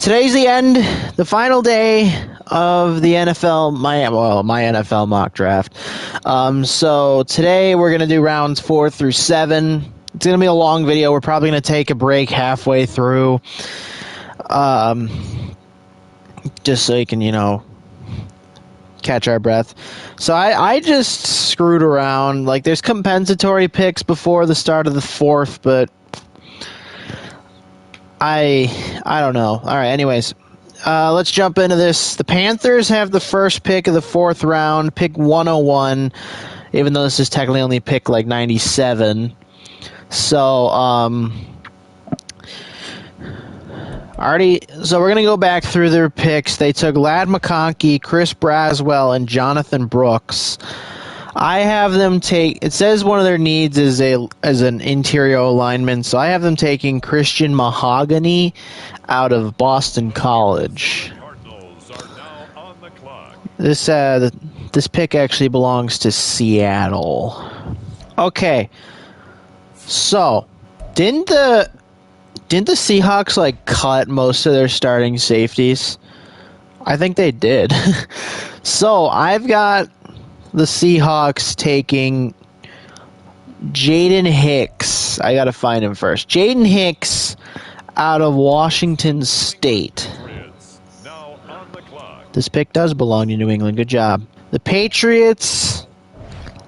today's the final day of the NFL, my NFL mock draft. So today we're going to do rounds 4 through 7. It's going to be a long video. We're probably going to take a break halfway through. Just so you can, catch our breath. So I just screwed around. Like, there's compensatory picks before the start of the 4th, but I don't know. All right, anyways, let's jump into this. The Panthers have the first pick of the 4th round, pick 101, even though this is technically only pick like 97. So, so we're going to go back through their picks. They took Ladd McConkey, Chris Braswell, and Jonathan Brooks. I have them take, it says one of their needs is an interior lineman, so I have them taking Christian Mahogany out of Boston College. This pick actually belongs to Seattle. Okay, so didn't the Seahawks cut most of their starting safeties? I think they did. So I've got the Seahawks taking Jaden Hicks. I gotta find him first. Jaden Hicks out of Washington State. This pick does belong to New England. Good job. The Patriots,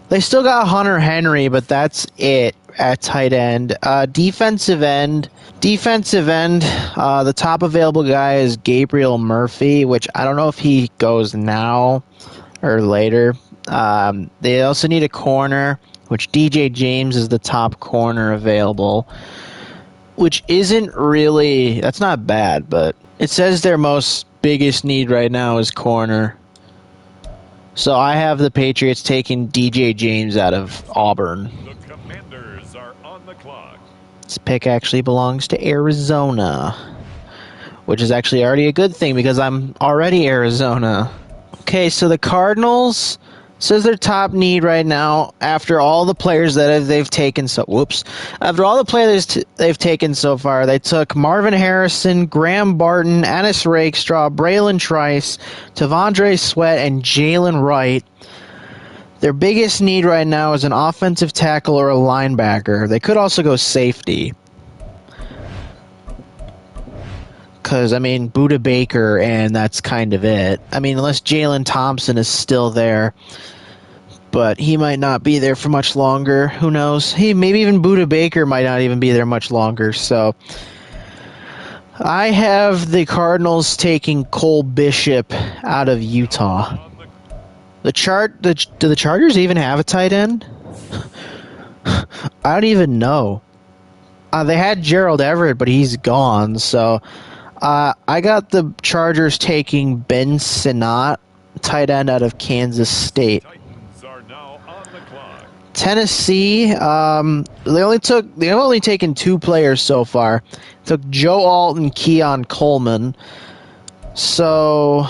they still got Hunter Henry, but that's it at tight end. Defensive end, the top available guy is Gabriel Murphy, which I don't know if he goes now or later. They also need a corner, which DJ James is the top corner available, which isn't really, that's not bad, but it says their biggest need right now is corner. So I have the Patriots taking DJ James out of Auburn. The Commanders are on the clock. This pick actually belongs to Arizona, which is actually already a good thing because I'm already Arizona. Okay, so the Cardinals says their top need right now after all the players that they've taken. After all the players they've taken so far, they took Marvin Harrison, Graham Barton, Ennis Rakestraw, Braylon Trice, Tavondre Sweat, and Jalen Wright. Their biggest need right now is an offensive tackle or a linebacker. They could also go safety. Because, Buda Baker, and that's kind of it. Unless Jalen Thompson is still there. But he might not be there for much longer. Who knows? Maybe even Buda Baker might not even be there much longer. So, I have the Cardinals taking Cole Bishop out of Utah. Do the Chargers even have a tight end? I don't even know. They had Gerald Everett, but he's gone, so I got the Chargers taking Ben Sinnott, tight end out of Kansas State. Tennessee, they only taken 2 players so far. Took Joe Alt and Keon Coleman, so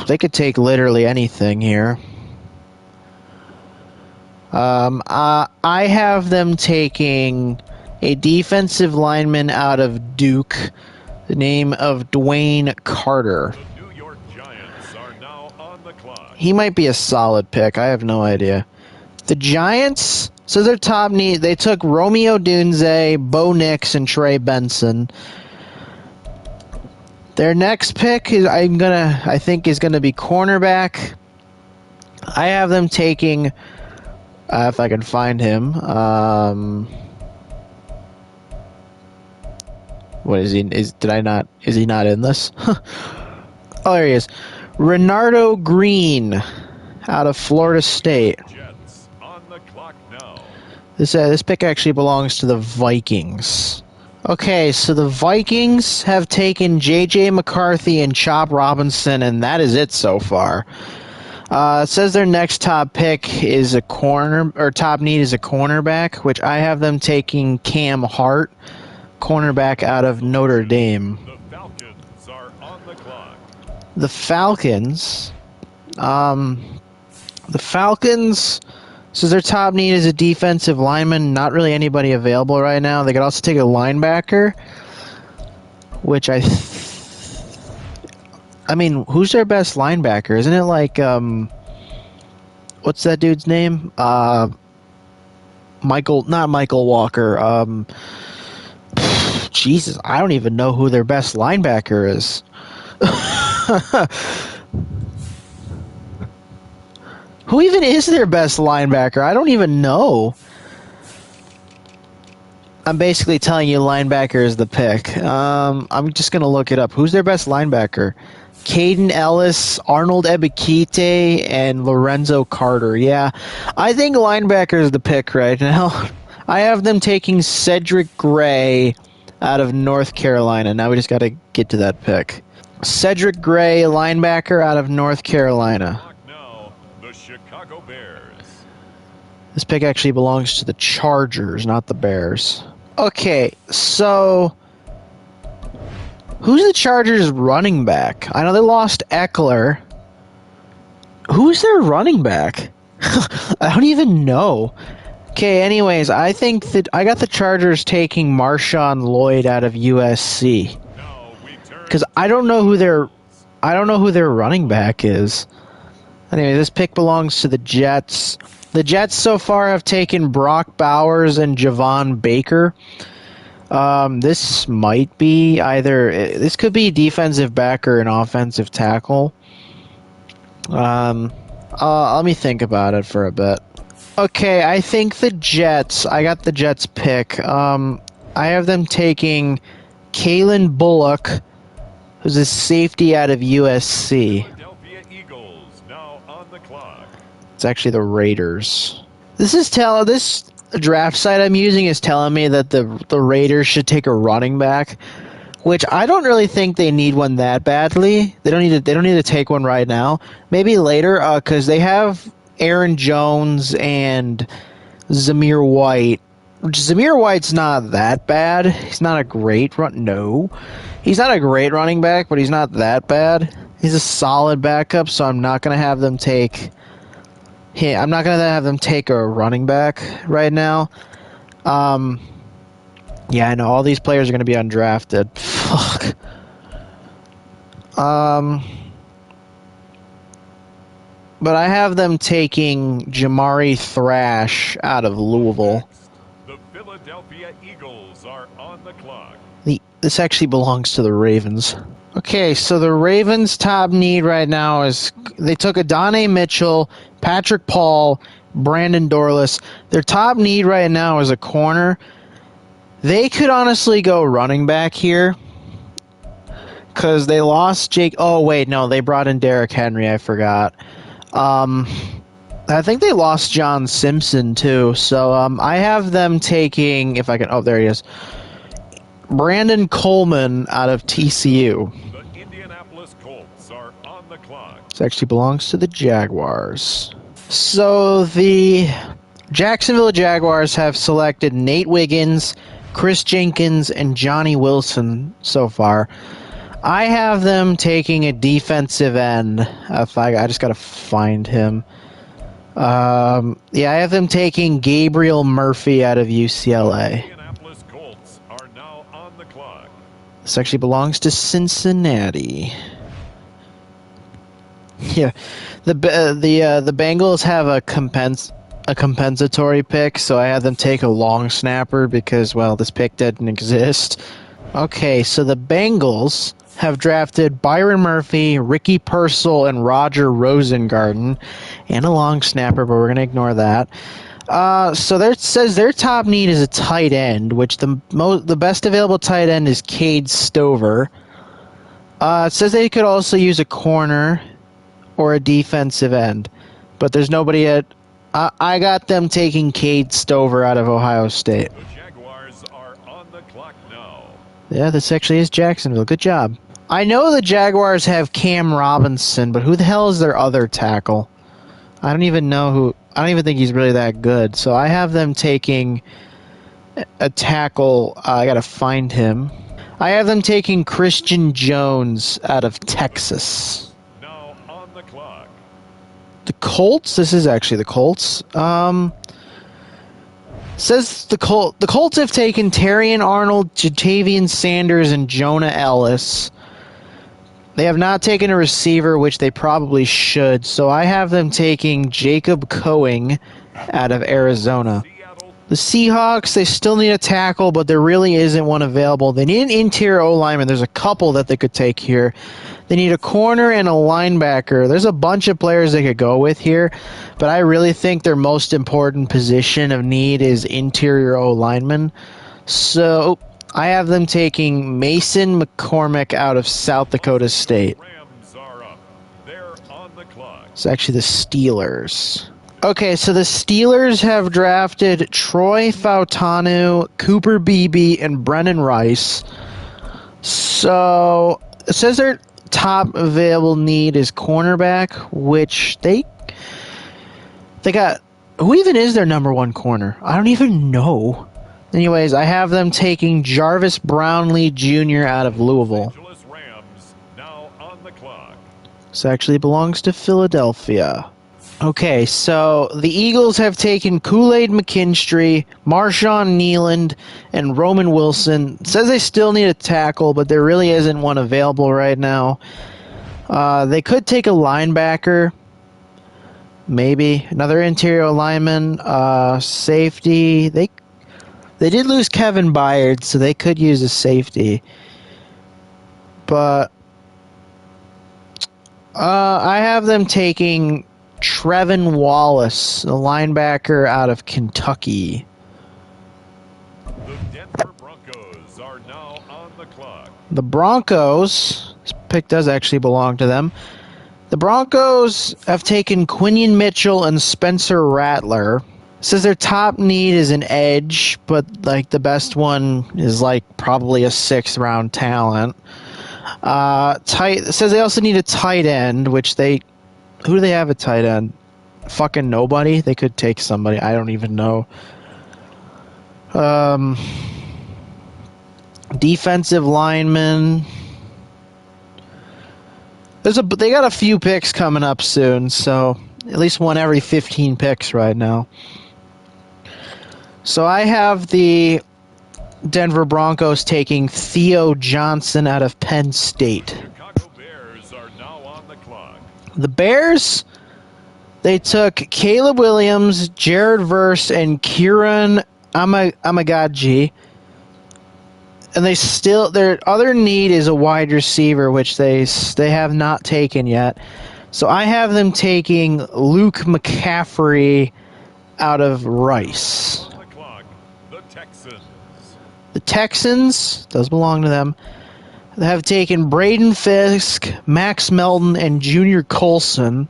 they could take literally anything here. I have them taking a defensive lineman out of Duke, the name of Dwayne Carter. The New York Giants are now on the clock. He might be a solid pick. I have no idea. The Giants, so their top need, they took Romeo Dunze, Bo Nix, and Trey Benson. Their next pick is I think is gonna be cornerback. I have them taking, if I can find him. What is he? Is he not in this? Oh, there he is. Renardo Green out of Florida State. Jets on the clock now. This pick actually belongs to the Vikings. Okay, so the Vikings have taken J.J. McCarthy and Chop Robinson, and that is it so far. It says their next top pick is a top need is a cornerback, which I have them taking Cam Hart, cornerback out of Notre Dame. The Falcons are on the clock. The Falcons, so their top need is a defensive lineman. Not really anybody available right now. They could also take a linebacker, which I I mean, who's their best linebacker? Isn't it like what's that dude's name? Not Michael Walker. Jesus, I don't even know who their best linebacker is. Who even is their best linebacker? I don't even know. I'm basically telling you linebacker is the pick. I'm just going to look it up. Who's their best linebacker? Caden Ellis, Arnold Ebikite, and Lorenzo Carter. Yeah, I think linebacker is the pick right now. I have them taking Cedric Gray out of North Carolina. Now we just got to get to that pick. Cedric Gray, linebacker out of North Carolina. Now, the Chicago Bears. This pick actually belongs to the Chargers, not the Bears. Okay, so who's the Chargers running back? I know they lost Eckler. Who's their running back? I don't even know. Okay, anyways, I think that I got the Chargers taking Marshawn Lloyd out of USC. Because I don't know who their running back is. Anyway, this pick belongs to the Jets. The Jets so far have taken Brock Bowers and Javon Baker. This might be this could be defensive back or an offensive tackle. Let me think about it for a bit. Okay, I think the Jets. I got the Jets pick. I have them taking Kalen Bullock, who's a safety out of USC. Philadelphia Eagles now on the clock. It's actually the Raiders. This draft site I'm using is telling me that the Raiders should take a running back, which I don't really think they need one that badly. They don't need to take one right now. Maybe later, because they have Aaron Jones and Zamir White. Zamir White's not that bad. He's not a great he's not a great running back, but he's not that bad. He's a solid backup, so I'm not gonna have them take. I'm not gonna have them take a running back right now. Yeah, I know all these players are gonna be undrafted. Fuck. But I have them taking Jamari Thrash out of Louisville. The Philadelphia Eagles are on the clock. This actually belongs to the Ravens. Okay, so the Ravens' top need right now is they took Adonai Mitchell, Patrick Paul, Brandon Dorlus. Their top need right now is a corner. They could honestly go running back here because they lost Jake. Oh, wait, no, they brought in Derrick Henry. I forgot. I think they lost John Simpson, too. So I have them taking, if I can, oh, there he is. Brandon Coleman out of TCU. The Indianapolis Colts are on the clock. This actually belongs to the Jaguars. So the Jacksonville Jaguars have selected Nate Wiggins, Chris Jenkins, and Johnny Wilson so far. I have them taking a defensive end. I just got to find him. Yeah, I have them taking Gabriel Murphy out of UCLA. Indianapolis Colts are now on the clock. This actually belongs to Cincinnati. Yeah, the Bengals have a compensatory pick, so I had them take a long snapper because, well, this pick didn't exist. Okay, so the Bengals have drafted Byron Murphy, Ricky Pearsall, and Roger Rosengarten, and a long snapper, but we're going to ignore that. So there it says their top need is a tight end, which the best available tight end is Cade Stover. It says they could also use a corner or a defensive end, but there's nobody at. I got them taking Cade Stover out of Ohio State. The Jaguars are on the clock now. Yeah, this actually is Jacksonville. Good job. I know the Jaguars have Cam Robinson, but who the hell is their other tackle? I don't even know who. I don't even think he's really that good. So I have them taking a tackle. I got to find him. I have them taking Christian Jones out of Texas. Now on the clock. The Colts. This is actually the Colts. Says the Colts have taken Terrion Arnold, Jatavian Sanders, and Jonah Ellis. They have not taken a receiver, which they probably should, so I have them taking Jacob Coing out of Arizona. Seattle. The Seahawks, they still need a tackle, but there really isn't one available. They need an interior O-lineman. There's a couple that they could take here. They need a corner and a linebacker. There's a bunch of players they could go with here, but I really think their most important position of need is interior O-lineman. So I have them taking Mason McCormick out of South Dakota State. Rams are up. They're on the clock. It's actually the Steelers. Okay, so the Steelers have drafted Troy Fautanu, Cooper Beebe, and Brennan Rice. So it says their top available need is cornerback, which they got. Who even is their number one corner? I don't even know. Anyways, I have them taking Jarvis Brownlee Jr. out of Louisville. Angeles Rams now on the clock. This actually belongs to Philadelphia. Okay, so the Eagles have taken Kool-Aid McKinstry, Marshawn Nealand, and Roman Wilson. It says they still need a tackle, but there really isn't one available right now. They could take a linebacker, maybe another interior lineman, safety. They did lose Kevin Byard, so they could use a safety. But I have them taking Trevin Wallace, a linebacker out of Kentucky. The Denver Broncos are now on the clock. The Broncos, this pick does actually belong to them. The Broncos have taken Quinion Mitchell and Spencer Rattler. It says their top need is an edge, but like the best one is like probably a 6th round talent. It says they also need a tight end, which who do they have at tight end? Fucking nobody. They could take somebody. I don't even know. Defensive lineman. They got a few picks coming up soon, so at least one every 15 picks right now. So I have the Denver Broncos taking Theo Johnson out of Penn State. Chicago Bears are now on the clock. The Bears, they took Caleb Williams, Jared Verse, and Kieran Amagaji. And their other need is a wide receiver, which they have not taken yet. So I have them taking Luke McCaffrey out of Rice. On the clock, the Texans. The Texans, does belong to them, they have taken Braden Fisk, Max Melton, and Junior Colson.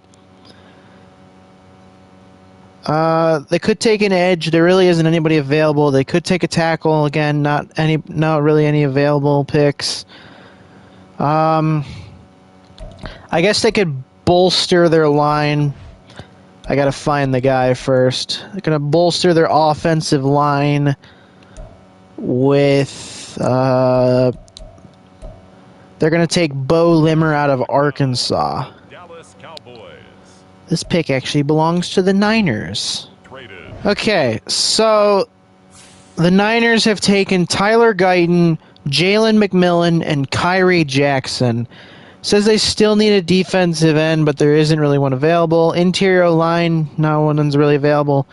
They could take an edge. There really isn't anybody available. They could take a tackle. Again, not really any available picks. I guess they could bolster their line. I gotta find the guy first. They're gonna bolster their offensive line with they're gonna take Bo Limmer out of Arkansas. Dallas Cowboys. This pick actually belongs to the Niners. Traded. Okay, so the Niners have taken Tyler Guyton, Jalen McMillan, and Kyrie Jackson. Says they still need a defensive end, but there isn't really one available. Interior line, no one's really available.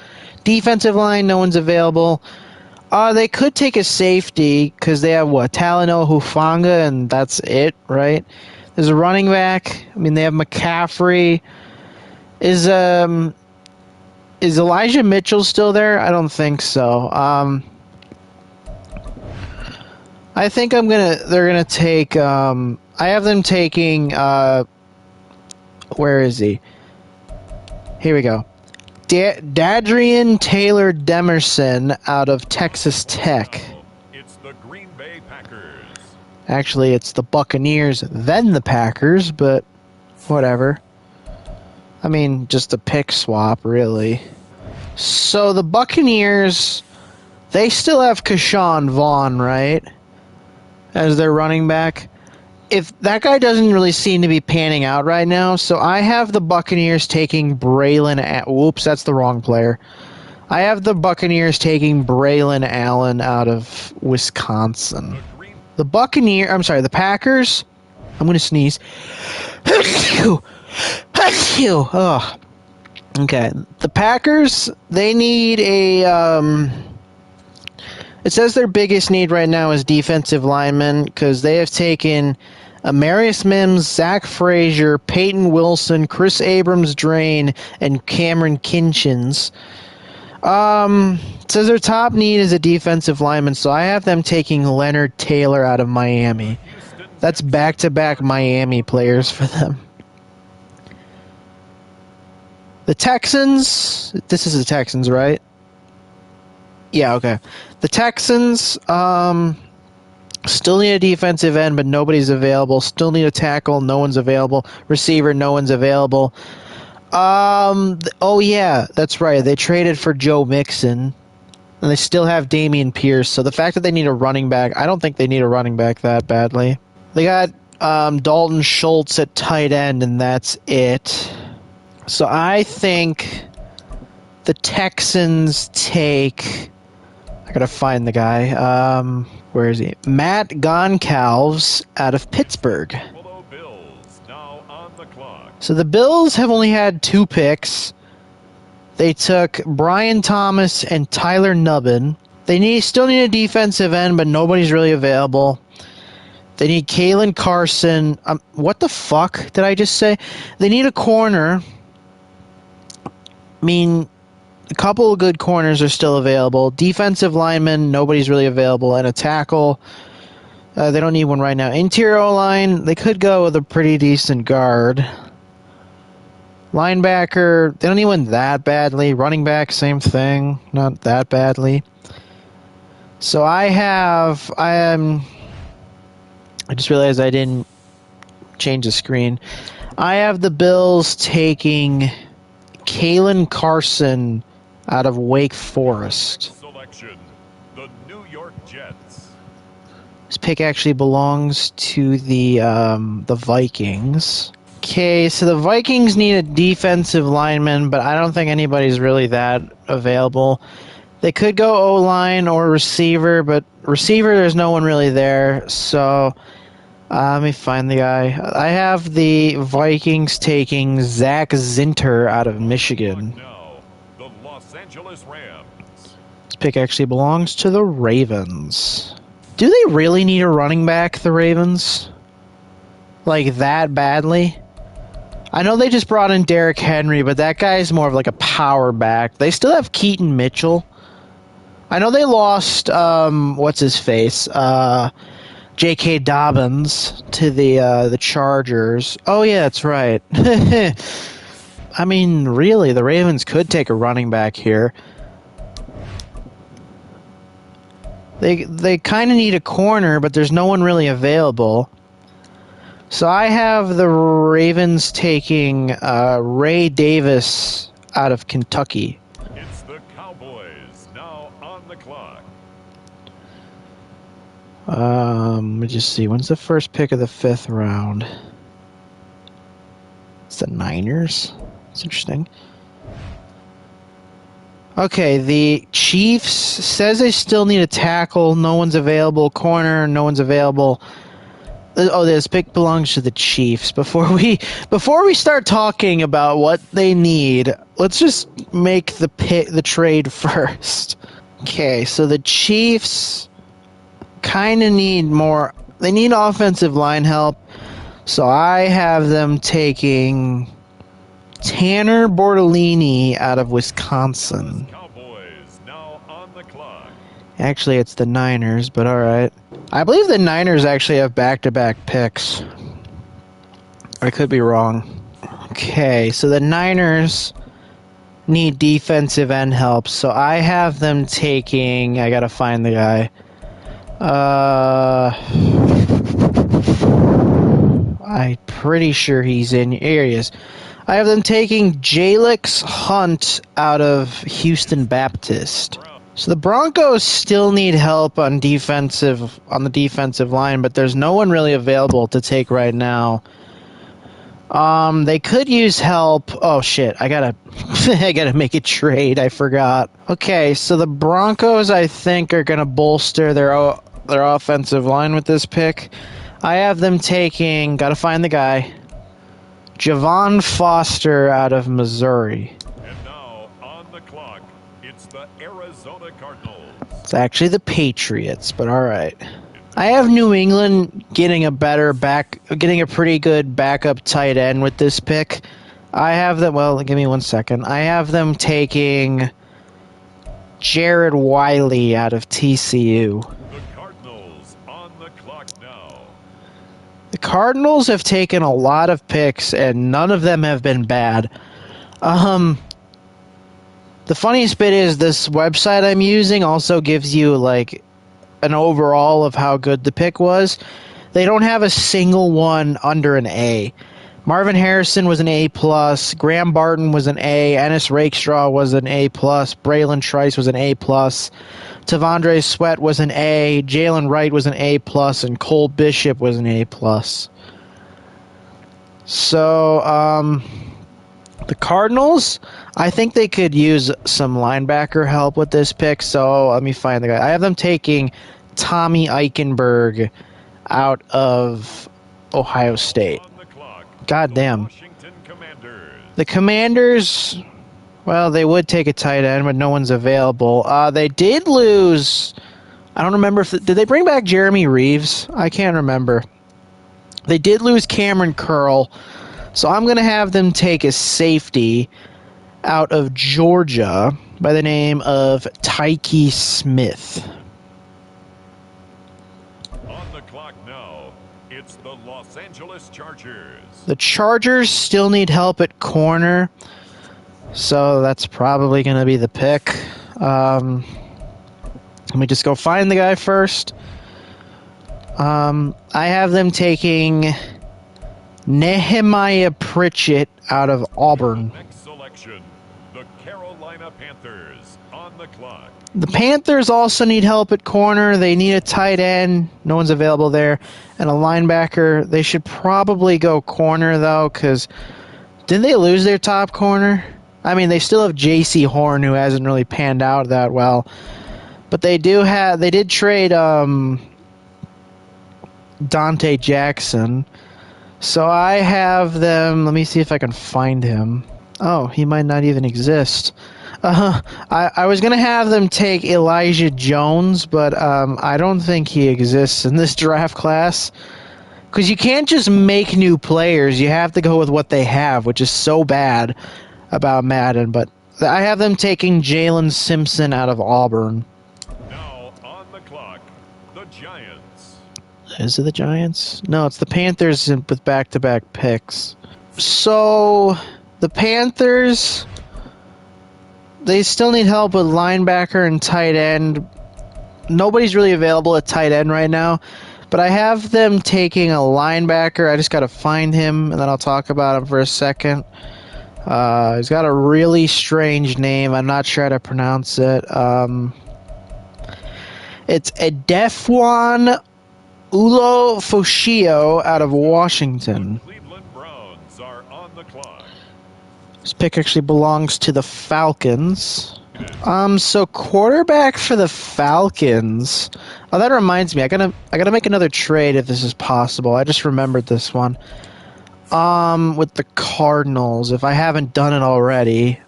Defensive line, no one's available. They could take a safety because they have Talanoa Hufanga, and that's it, right? There's a running back. I mean, they have McCaffrey. Is Elijah Mitchell still there? I don't think so. I think they're gonna take. I have them taking. Where is he? Here we go. Dadrian Taylor Demerson out of Texas Tech. It's the Green Bay Packers. Actually, it's the Buccaneers, then the Packers, but whatever. I mean, just a pick swap, really. So the Buccaneers, they still have Keyshawn Vaughn, right? As their running back. If that guy doesn't really seem to be panning out right now, so I have the Buccaneers taking Braylon. Whoops, that's the wrong player. I have the Buccaneers taking Braylon Allen out of Wisconsin. The The Packers, I'm gonna sneeze. Oh. Okay. The Packers, they need a. It says their biggest need right now is defensive linemen because they have taken Amarius Mims, Zach Frazier, Peyton Wilson, Chris Abrams-Drain, and Cameron Kinchins. It says their top need is a defensive lineman, so I have them taking Leonard Taylor out of Miami. That's back-to-back Miami players for them. The Texans, this is the Texans, right? Yeah, okay. The Texans, still need a defensive end, but nobody's available. Still need a tackle, no one's available. Receiver, no one's available. Oh yeah, that's right. They traded for Joe Mixon, and they still have Dameon Pierce. So the fact that they need a running back, I don't think they need a running back that badly. They got Dalton Schultz at tight end, and that's it. So I think the Texans take... I gotta find the guy. Where is he? Matt Goncalves out of Pittsburgh. Bills now on the clock. So the Bills have only had 2 picks. They took Brian Thomas and Tyler Nubbin. They still need a defensive end, but nobody's really available. They need Kalen Carson. What the fuck did I just say? They need a corner. I mean, a couple of good corners are still available. Defensive lineman, nobody's really available. And a tackle, they don't need one right now. Interior O-line, they could go with a pretty decent guard. Linebacker, they don't need one that badly. Running back, same thing, not that badly. So I just realized I didn't change the screen. I have the Bills taking Kalen Carson out of Wake Forest. Selection, the New York Jets. This pick actually belongs to the Vikings. Okay, so the Vikings need a defensive lineman, but I don't think anybody's really that available. They could go O-line or receiver, but receiver, there's no one really there. So let me find the guy. I have the Vikings taking Zach Zinter out of Michigan. Now, the Los Angeles Rams. This pick actually belongs to the Ravens. Do they really need a running back, the Ravens? Like, that badly? I know they just brought in Derrick Henry, but that guy is more of like a power back. They still have Keaton Mitchell. I know they lost, what's-his-face? J.K. Dobbins to the Chargers. Oh, yeah, that's right. I mean, really, the Ravens could take a running back here. They kind of need a corner, but there's no one really available. So I have the Ravens taking Ray Davis out of Kentucky. It's the Cowboys now on the clock. Let me just see. When's the first pick of the 5th round? It's the Niners. That's interesting. Okay, the Chiefs says they still need a tackle. No one's available. Corner, no one's available. Oh, this pick belongs to the Chiefs. Before we start talking about what they need, let's just make the trade first. Okay, so the Chiefs kind of need more. They need offensive line help. So I have them taking Tanner Bortolini out of Wisconsin. Cowboys now on the clock. Actually, it's the Niners, but all right. I believe the Niners actually have back-to-back picks. I could be wrong. Okay, so the Niners need defensive end help, so I have them taking... I gotta find the guy. I'm pretty sure he's in... Here he is. I have them taking Jalix Hunt out of Houston Baptist. So the Broncos still need help on the defensive line, but there's no one really available to take right now. They could use help. Oh shit! I gotta make a trade. I forgot. Okay, so the Broncos, I think, are gonna bolster their offensive line with this pick. I have them taking, gotta find the guy, Javon Foster out of Missouri. And now on the clock, it's the Arizona Cardinals. It's actually the Patriots, but all right. I have New England getting a pretty good backup tight end with this pick. I have them, well, give me 1 second. I have them taking Jared Wiley out of TCU. The Cardinals on the clock now. The Cardinals have taken a lot of picks, and none of them have been bad. The funniest bit is this website I'm using also gives you like an overall of how good the pick was. They don't have a single one under an A. Marvin Harrison was an A+, Graham Barton was an A, Ennis Rakestraw was an A+, Braylon Trice was an A+, Tavondre Sweat was an A, Jalen Wright was an A+, and Cole Bishop was an A+. So, the Cardinals, I think they could use some linebacker help with this pick, so let me find the guy. I have them taking Tommy Eichenberg out of Ohio State. On the clock, God the damn. Washington Commanders. The Commanders, well, they would take a tight end, but no one's available. They did lose, I don't remember if, did they bring back Jeremy Reeves? I can't remember. They did lose Cameron Curl, so I'm going to have them take a safety out of Georgia by the name of Tyke Smith. On the clock now, it's the Los Angeles Chargers. The Chargers still need help at corner, so that's probably going to be the pick. Let me just go find the guy first. I have them taking Nehemiah Pritchett out of Auburn. Next selection, the Carolina Panthers on the clock. The Panthers also need help at corner. They need a tight end. No one's available there. And a linebacker. They should probably go corner, though, because didn't they lose their top corner? I mean, they still have J.C. Horn, who hasn't really panned out that well. But they did trade Dante Jackson. So I have them, let me see if I can find him. Oh, he might not even exist. I was going to have them take Elijah Jones, but I don't think he exists in this draft class. Because you can't just make new players. You have to go with what they have, which is so bad about Madden. But I have them taking Jalen Simpson out of Auburn. Now on the clock, the Giants. Is it the Giants? No, it's the Panthers with back-to-back picks. So, the Panthers, they still need help with linebacker and tight end. Nobody's really available at tight end right now, but I have them taking a linebacker. I just got to find him, and then I'll talk about him for a second. He's got a really strange name. I'm not sure how to pronounce it. It's Edefwan Ulo-Foshio out of Washington. Cleveland Browns are on the clock. This pick actually belongs to the Falcons. So quarterback for the Falcons. Oh, that reminds me. I gotta make another trade if this is possible. I just remembered this one. With the Cardinals, if I haven't done it already.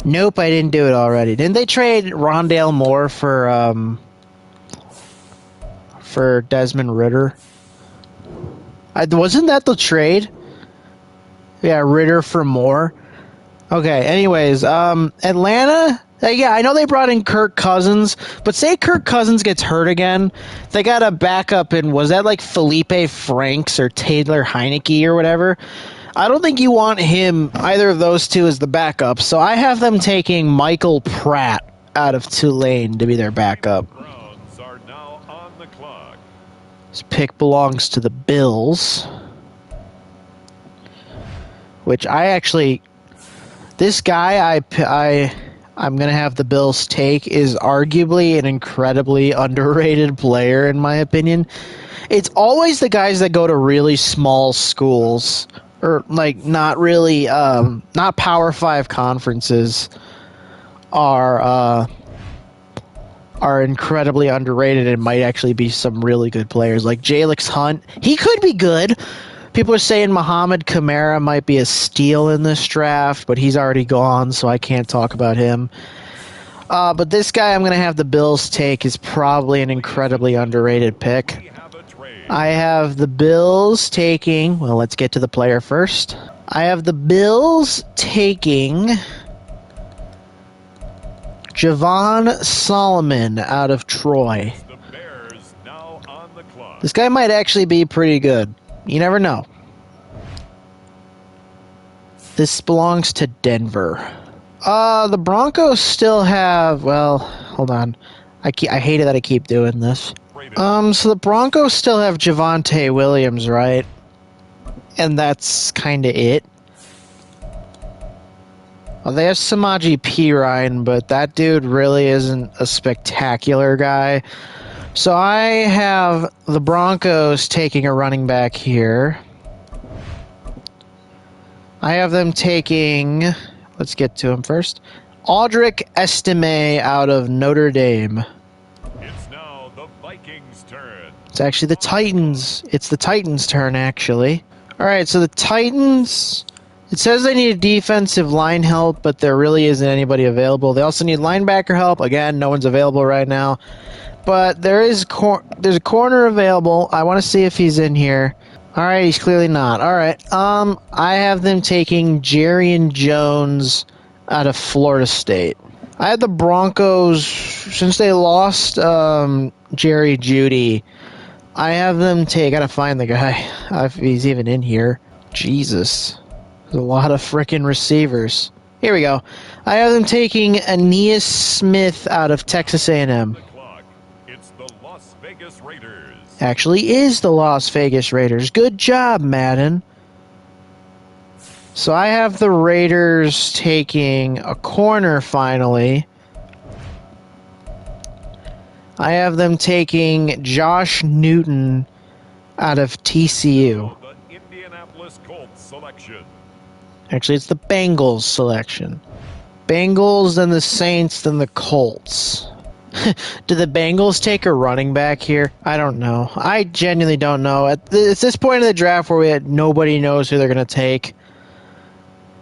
Nope, I didn't do it already. Didn't they trade Rondale Moore for Desmond Ridder? Wasn't that the trade? Yeah, Ridder for Moore. Okay, anyways, Atlanta, yeah, I know they brought in Kirk Cousins, but say Kirk Cousins gets hurt again, they got a backup in, was that like Felipe Franks or Taylor Heineke or whatever? I don't think you want him, either of those two, as the backup, so I have them taking Michael Pratt out of Tulane to be their backup. Browns are now on the clock. This pick belongs to the Bills, which I actually, this guy I'm going to have the Bills take is arguably an incredibly underrated player in my opinion. It's always the guys that go to really small schools or like not really not Power 5 conferences are are incredibly underrated and might actually be some really good players. Like Jalix Hunt, he could be good. People are saying Muhammad Kamara might be a steal in this draft, but he's already gone, so I can't talk about him. But this guy I'm going to have the Bills take is probably an incredibly underrated pick. We have a trade. I have the Bills taking... Well, let's get to the player first. I have the Bills taking Javon Solomon out of Troy. The Bears now on the clock. This guy might actually be pretty good. You never know. This belongs to Denver. The Broncos still have... Well, hold on. I hate it that I keep doing this. Traded. So the Broncos still have Javonte Williams, right? And that's kind of it. Well, they have Samaje Perine, but that dude really isn't a spectacular guy. So I have the Broncos taking a running back here. I have them taking... Let's get to him first. Audric Estime out of Notre Dame. It's now the Vikings' turn. It's actually the Titans. It's the Titans' turn, actually. All right, so the Titans... It says they need defensive line help, but there really isn't anybody available. They also need linebacker help. Again, no one's available right now. But there's a corner available. I want to see if he's in here. All right, he's clearly not. All right, I have them taking Jarrian Jones out of Florida State. I had the Broncos, since they lost Jerry Jeudy, I have them take... I gotta find the guy, if he's even in here. Jesus. There's a lot of frickin' receivers. Here we go. I have them taking Aeneas Smith out of Texas A&M. The clock. It's the Las Vegas Raiders. Actually is the Las Vegas Raiders. Good job, Madden. So I have the Raiders taking a corner finally. I have them taking Josh Newton out of TCU. The Indianapolis Colts selection. Actually, it's the Bengals selection. Bengals, then the Saints, then the Colts. Do the Bengals take a running back here? I don't know. I genuinely don't know. It's this point in the draft where nobody knows who they're going to take.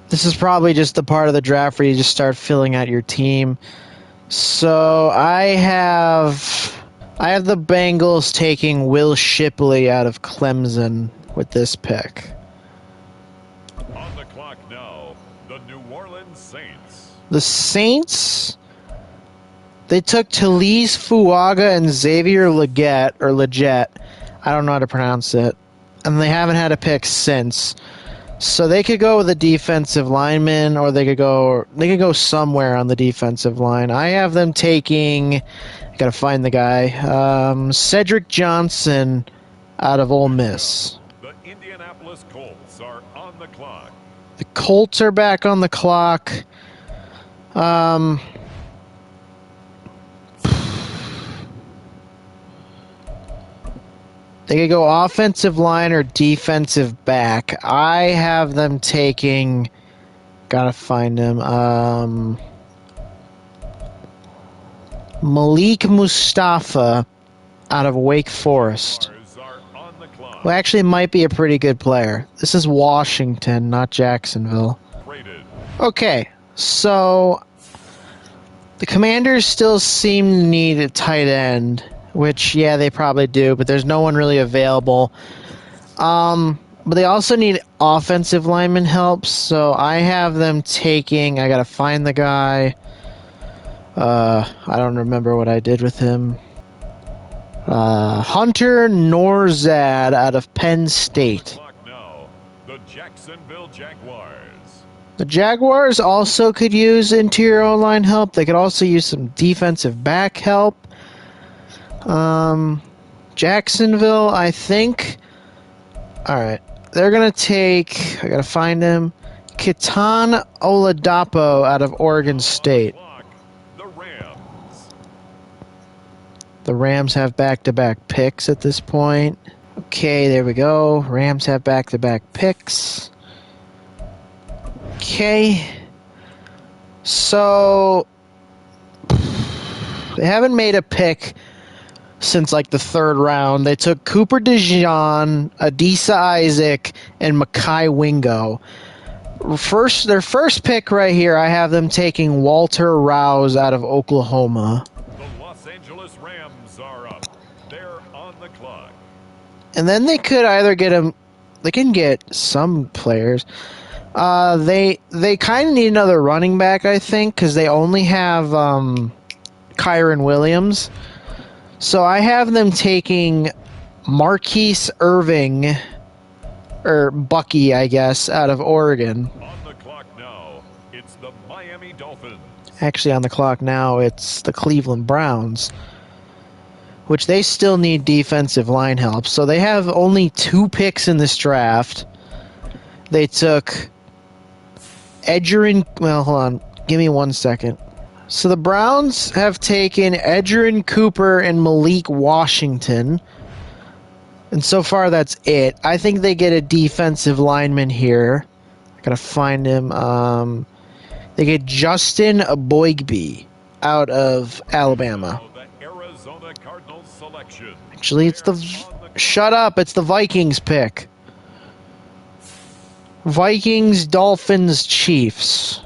This is probably just the part of the draft where you just start filling out your team. So I have the Bengals taking Will Shipley out of Clemson with this pick. On the clock now, the New Orleans Saints. The Saints, they took Talise Fuaga and Xavier Legette. I don't know how to pronounce it. And they haven't had a pick since. So they could go with a defensive lineman, or they could go somewhere on the defensive line. I have them taking... I gotta find the guy. Cedric Johnson out of Ole Miss. The Indianapolis Colts are on the clock. The Colts are back on the clock. They could go offensive line or defensive back. I have them taking... Gotta find him. Malik Mustafa out of Wake Forest. Stars are on the clock. Who actually might be a pretty good player. This is Washington, not Jacksonville. Traded. Okay, so... The Commanders still seem to need a tight end. Which, yeah, they probably do, but there's no one really available. But they also need offensive lineman help, so I have them taking... I gotta find the guy. I don't remember what I did with him. Hunter Norzad out of Penn State. Clock now, the Jacksonville Jaguars. The Jaguars also could use interior O-line help. They could also use some defensive back help. Jacksonville, I think... Alright. They're going to take... I got to find him. Ketan Oladapo out of Oregon State. Clock, the Rams. The Rams have back-to-back picks at this point. Okay, there we go. Rams have back-to-back picks. Okay. So... They haven't made a pick since like the third round. They took Cooper DeJean, Adisa Isaac, and Makai Wingo. Their first pick right here, I have them taking Walter Rouse out of Oklahoma. The Los Angeles Rams are up. They're on the clock. And then they could either get him. They can get some players. They kind of need another running back, I think, because they only have Kyron Williams. So I have them taking Marquise Irving, or Bucky, I guess, out of Oregon. On the clock now, it's the Miami Dolphins. Actually, on the clock now, it's the Cleveland Browns, which they still need defensive line help. So they have only 2 picks in this draft. They took Edgerrin. Well, hold on. Give me 1 second. So the Browns have taken Edgerrin Cooper and Malik Washington. And so far, that's it. I think they get a defensive lineman here. I gotta find him. They get Justin Aboigbe out of Alabama. The Arizona Cardinals selection. Actually, it's shut up. It's the Vikings pick. Vikings, Dolphins, Chiefs.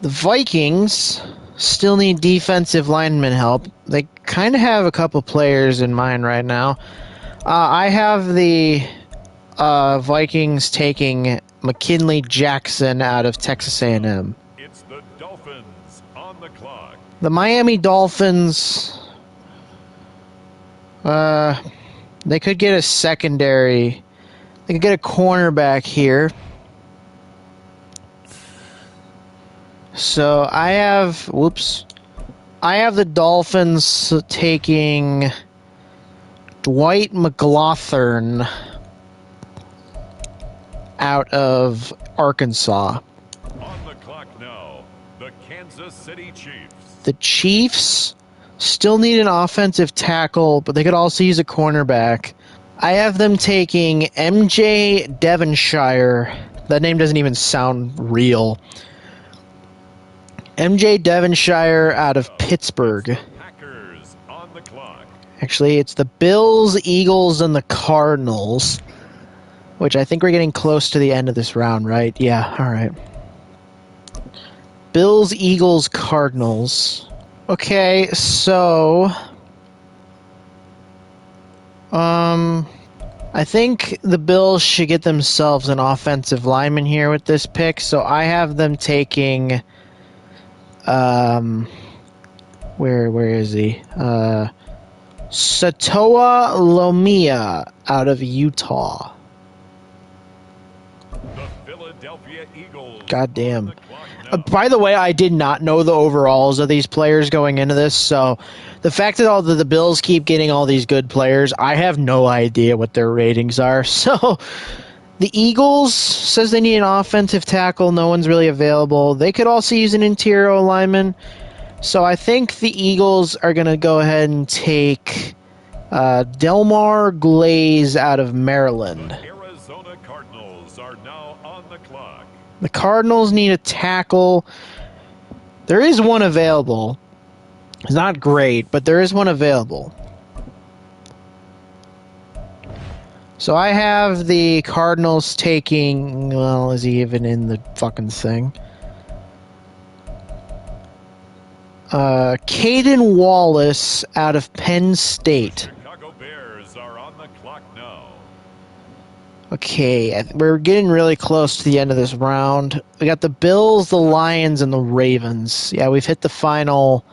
The Vikings still need defensive lineman help. They kind of have a couple players in mind right now. I have the Vikings taking McKinley Jackson out of Texas A&M. It's the Dolphins on the clock. The Miami Dolphins, they could get a secondary. They could get a cornerback here. So I have the Dolphins taking Dwight McLaughlin out of Arkansas. On the clock now, the Kansas City Chiefs. The Chiefs still need an offensive tackle, but they could also use a cornerback. I have them taking MJ Devonshire. That name doesn't even sound real. MJ Devonshire out of Pittsburgh. Packers on the clock. Actually, it's the Bills, Eagles, and the Cardinals, which I think we're getting close to the end of this round, right? Yeah, all right. Bills, Eagles, Cardinals. Okay, so I think the Bills should get themselves an offensive lineman here with this pick, so I have them taking where is he? Satoa Lomia out of Utah. The Philadelphia Eagles. Goddamn. On the clock now. By the way, I did not know the overalls of these players going into this, so the fact that the Bills keep getting all these good players, I have no idea what their ratings are. So the Eagles says they need an offensive tackle. No one's really available. They could also use an interior lineman. So I think the Eagles are going to go ahead and take Delmar Glaze out of Maryland. The Arizona Cardinals are now on the clock. The Cardinals need a tackle. There is one available. It's not great, but there is one available. So I have the Cardinals taking, well, is he even in the fucking thing? Caden Wallace out of Penn State. Chicago Bears are on the clock now. Okay, we're getting really close to the end of this round. We got the Bills, the Lions, and the Ravens. Yeah, we've hit the final,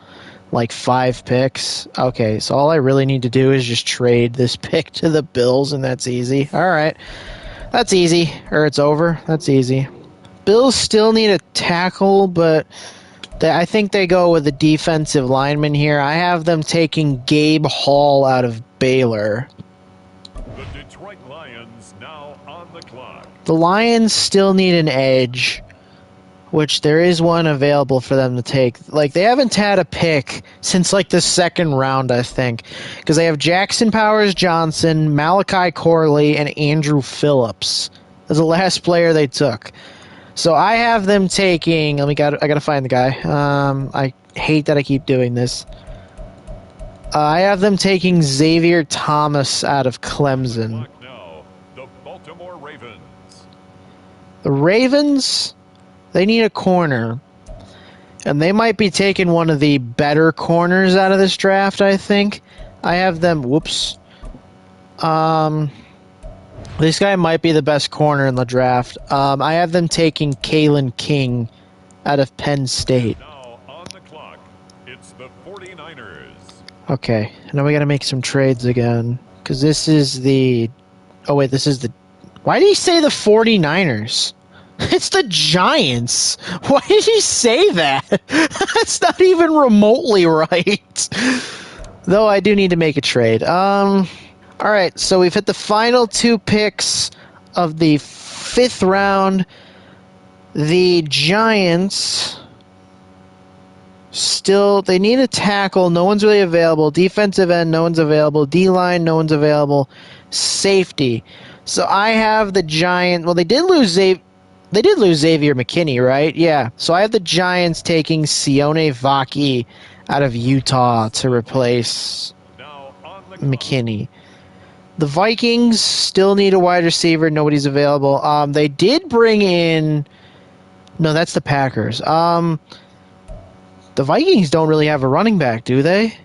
5 picks. Okay, so all I really need to do is just trade this pick to the Bills, and that's easy. All right, that's easy. Or it's over. That's easy. Bills still need a tackle, but I think they go with a defensive lineman here. I have them taking Gabe Hall out of Baylor. The Detroit Lions now on the clock. The Lions still need an edge, which there is one available for them to take. They haven't had a pick since the second round, I think, because they have Jackson Powers Johnson, Malachi Corley, and Andrew Phillips as the last player they took. So I have them taking. I gotta find the guy. I hate that I keep doing this. I have them taking Xavier Thomas out of Clemson. Clock now, the Baltimore Ravens. The Ravens, they need a corner. And they might be taking one of the better corners out of this draft, I think. I have them, whoops. This guy might be the best corner in the draft. I have them taking Kalen King out of Penn State. Now on the clock, it's the 49ers. Okay, now we gotta make some trades again. Because this is the... Oh wait, this is the... Why did he say the 49ers? It's the Giants. Why did he say that? That's not even remotely right. Though I do need to make a trade. Alright, so we've hit the final 2 picks of the 5th round. The Giants still, they need a tackle. No one's really available. Defensive end, no one's available. D-line, no one's available. Safety. So I have the Giants. Well, they did lose Xavier McKinney, right? Yeah. So I have the Giants taking Sione Vaki out of Utah to replace Now on the clock, McKinney. The Vikings still need a wide receiver. Nobody's available. They did bring in... No, that's the Packers. The Vikings don't really have a running back, do they?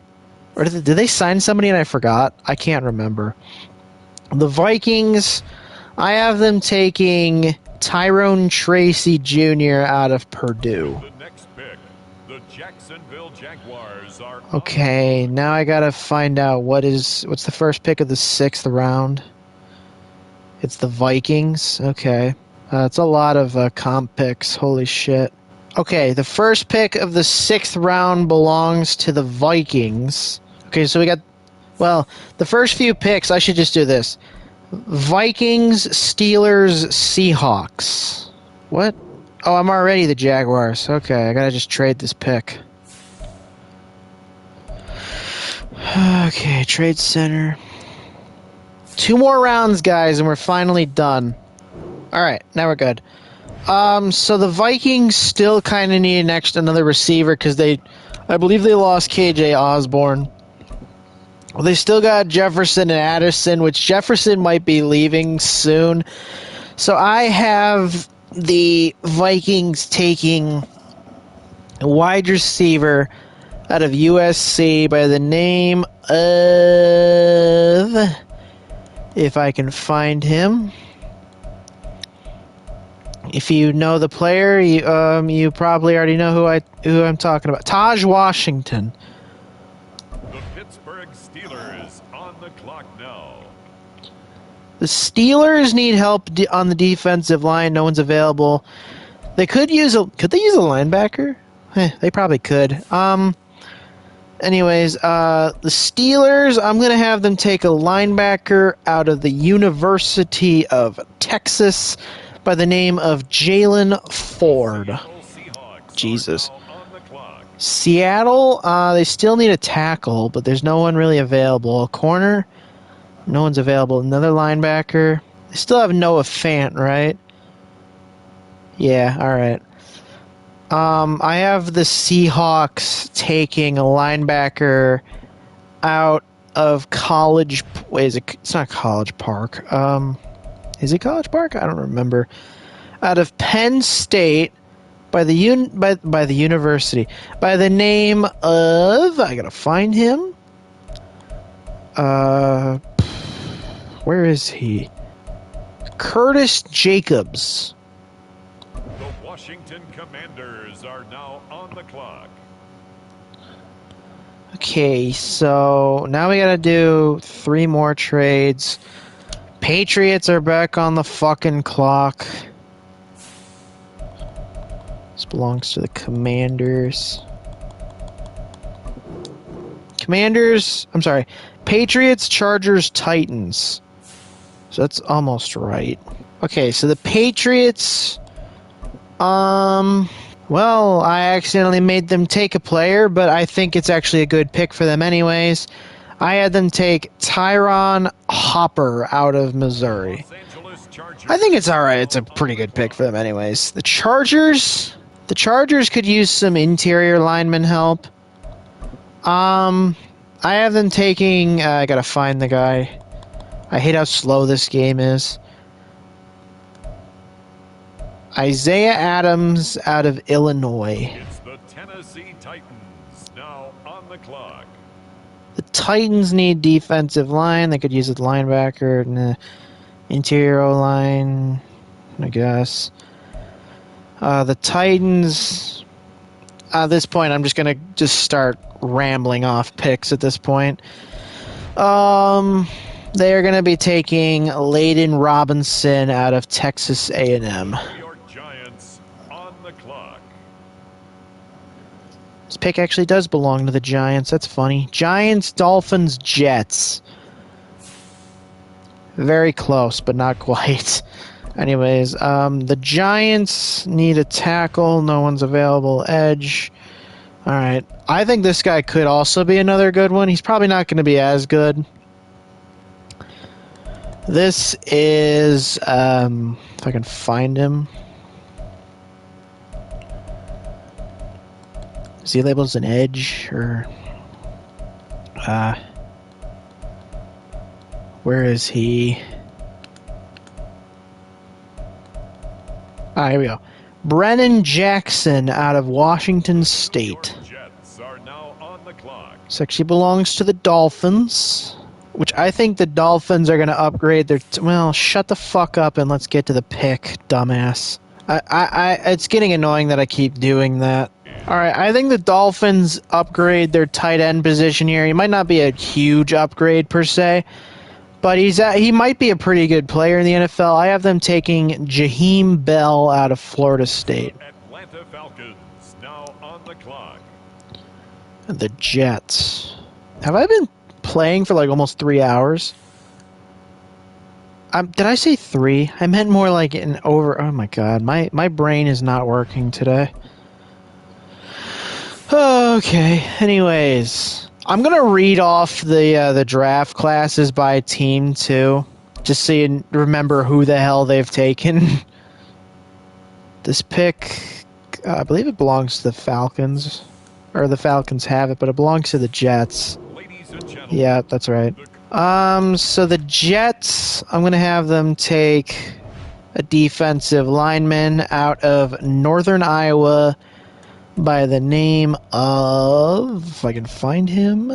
Or did they sign somebody and I forgot? I can't remember. The Vikings, I have them taking Tyrone Tracy Jr. out of Purdue. the next pick, the Jacksonville Jaguars are Okay, now I gotta find out what's the first pick of the 6th round. It's the Vikings. Okay. It's a lot of comp picks. Holy shit. Okay, the first pick of the 6th round belongs to the Vikings. Okay, so we got... Well, the first few picks, I should just do this. Vikings, Steelers, Seahawks. What? Oh, I'm already the Jaguars. Okay, I gotta just trade this pick. Okay, trade center. 2 more rounds, guys, and we're finally done. Alright, now we're good. So the Vikings still kind of need another receiver because I believe they lost KJ Osborne. Well, they still got Jefferson and Addison, which Jefferson might be leaving soon. So I have the Vikings taking a wide receiver out of USC by the name of... If I can find him. If you know the player, you probably already know who I'm talking about. Taj Washington. the Pittsburgh Steelers on the clock now. The Steelers need help on the defensive line. No one's available. They could they use a linebacker? They probably could. Anyways, the Steelers, I'm gonna have them take a linebacker out of the University of Texas by the name of Jalen Ford. Seahawks Jesus. are now on the clock. Seattle, they still need a tackle, but there's no one really available. A corner, no one's available. Another linebacker. They still have Noah Fant, right? Yeah, alright. I have the Seahawks taking a linebacker out of College... Wait, it's not College Park. Is it College Park? I don't remember. Out of Penn State by the by the university by the name of... I gotta find him. Where is he? Curtis Jacobs. The Washington Commanders are now on the clock. Okay, so now we gotta do 3 more trades. Patriots are back on the fucking clock. This belongs to the Commanders. Patriots, Chargers, Titans. So that's almost right. Okay, so the Patriots... Well, I accidentally made them take a player, but I think it's actually a good pick for them anyways. I had them take Tyron Hopper out of Missouri. Los Angeles Chargers. I think it's alright. It's a pretty good pick for them anyways. The Chargers could use some interior lineman help. I I have them taking... I gotta find the guy. I hate how slow this game is. Isaiah Adams out of Illinois. It's the Tennessee Titans now on the clock. The Titans need defensive line. They could use a linebacker and the interior line, I guess. The Titans... At this point, I'm just going to start rambling off picks at this point. They are going to be taking Layden Robinson out of Texas A&M. New York Giants on the clock. This pick actually does belong to the Giants. That's funny. Giants, Dolphins, Jets. Very close, but not quite. Anyways, the Giants need a tackle. No one's available. Edge. All right. I think this guy could also be another good one. He's probably not going to be as good. This is, if I can find him. Is he labeled as an edge or where is he? Here we go. Brennan Jackson out of Washington State. Jets are now on the clock. This actually belongs to the Dolphins, which I think the Dolphins are going to upgrade their... well, shut the fuck up and let's get to the pick, dumbass. It's getting annoying that I keep doing that. Alright, I think the Dolphins upgrade their tight end position here. He might not be a huge upgrade per se, but he might be a pretty good player in the NFL. I have them taking Jaheim Bell out of Florida State. Atlanta Falcons now on the clock. And the Jets. Have I been playing for like almost 3 hours? Did I say 3? I meant more like an over... oh my god, my brain is not working today. Okay, anyways, I'm gonna read off the draft classes by team too, just so you remember who the hell they've taken. This pick, I believe it belongs to the Falcons, or the Falcons have it, but it belongs to the Jets. Ladies and gentlemen, Yeah, that's right. So the Jets, I'm gonna have them take a defensive lineman out of Northern Iowa by the name of, if I can find him,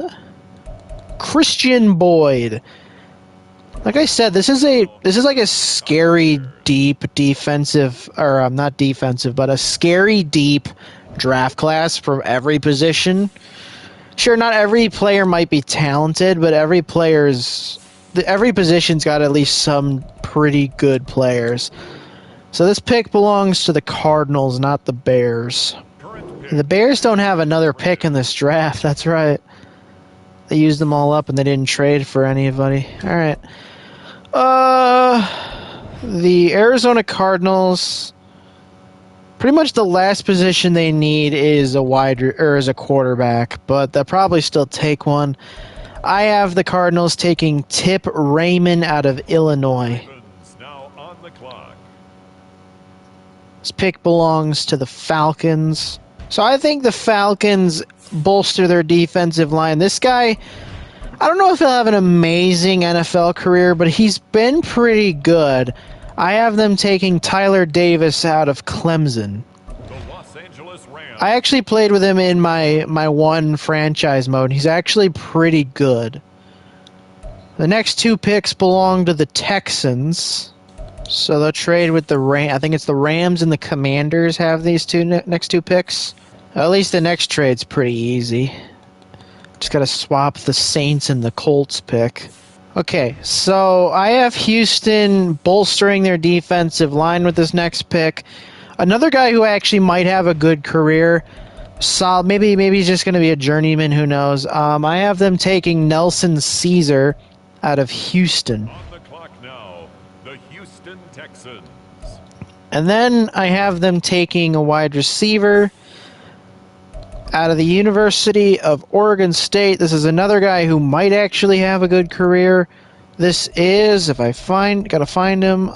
Christian Boyd. Like I said, this is like a scary deep defensive, or not defensive, but a scary deep draft class from every position. Sure, not every player might be talented, but every position's got at least some pretty good players. So this pick belongs to the Cardinals, not the Bears. The Bears don't have another pick in this draft. That's right. They used them all up and they didn't trade for anybody. All right. The Arizona Cardinals. Pretty much the last position they need is is a quarterback, but they'll probably still take one. I have the Cardinals taking Tip Raymond out of Illinois. Ravens now on the clock. This pick belongs to the Falcons. So I think the Falcons bolster their defensive line. This guy, I don't know if he'll have an amazing NFL career, but he's been pretty good. I have them taking Tyler Davis out of Clemson. The Los Angeles Rams. I actually played with him in my one franchise mode. He's actually pretty good. The next 2 picks belong to the Texans. So they'll trade with the I think it's the Rams and the Commanders have these next 2 picks. At least the next trade's pretty easy. Just gotta swap the Saints and the Colts pick. Okay, so I have Houston bolstering their defensive line with this next pick. Another guy who actually might have a good career. Maybe he's just gonna be a journeyman. Who knows? I have them taking Nelson Caesar out of Houston. On the clock now, the Houston Texans. And then I have them taking a wide receiver out of the University of Oregon State. This is another guy who might actually have a good career. This is, if I gotta find him,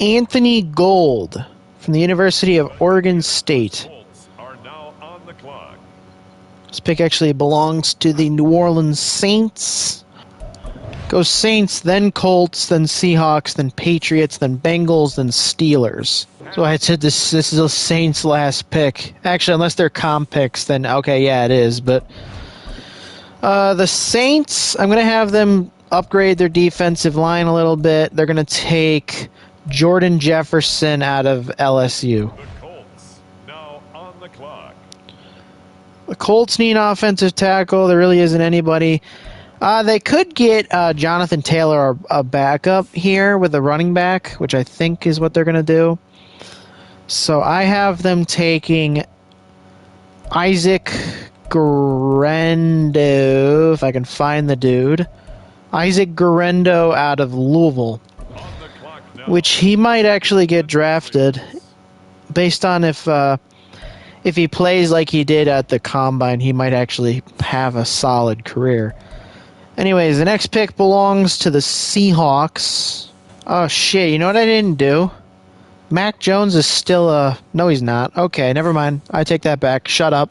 Anthony Gold from the University of Oregon State. Colts are now on the clock. This pick actually belongs to the New Orleans Saints. Go Saints, then Colts, then Seahawks, then Patriots, then Bengals, then Steelers. So I said this is a Saints last pick. Actually, unless they're comp picks, then okay, yeah, it is. But the Saints, I'm going to have them upgrade their defensive line a little bit. They're going to take Jordan Jefferson out of LSU. The Colts now on the clock. The Colts need an offensive tackle. There really isn't anybody. They could get Jonathan Taylor, a backup here with a running back, which I think is what they're going to do. So I have them taking Isaac Guerendo, if I can find the dude. Isaac Guerendo out of Louisville, On the clock now. which he might actually get drafted based on if he plays like he did at the Combine, he might actually have a solid career. Anyways, the next pick belongs to the Seahawks. Oh shit, you know what I didn't do? Mac Jones is still no, he's not. Okay, never mind. I take that back. Shut up.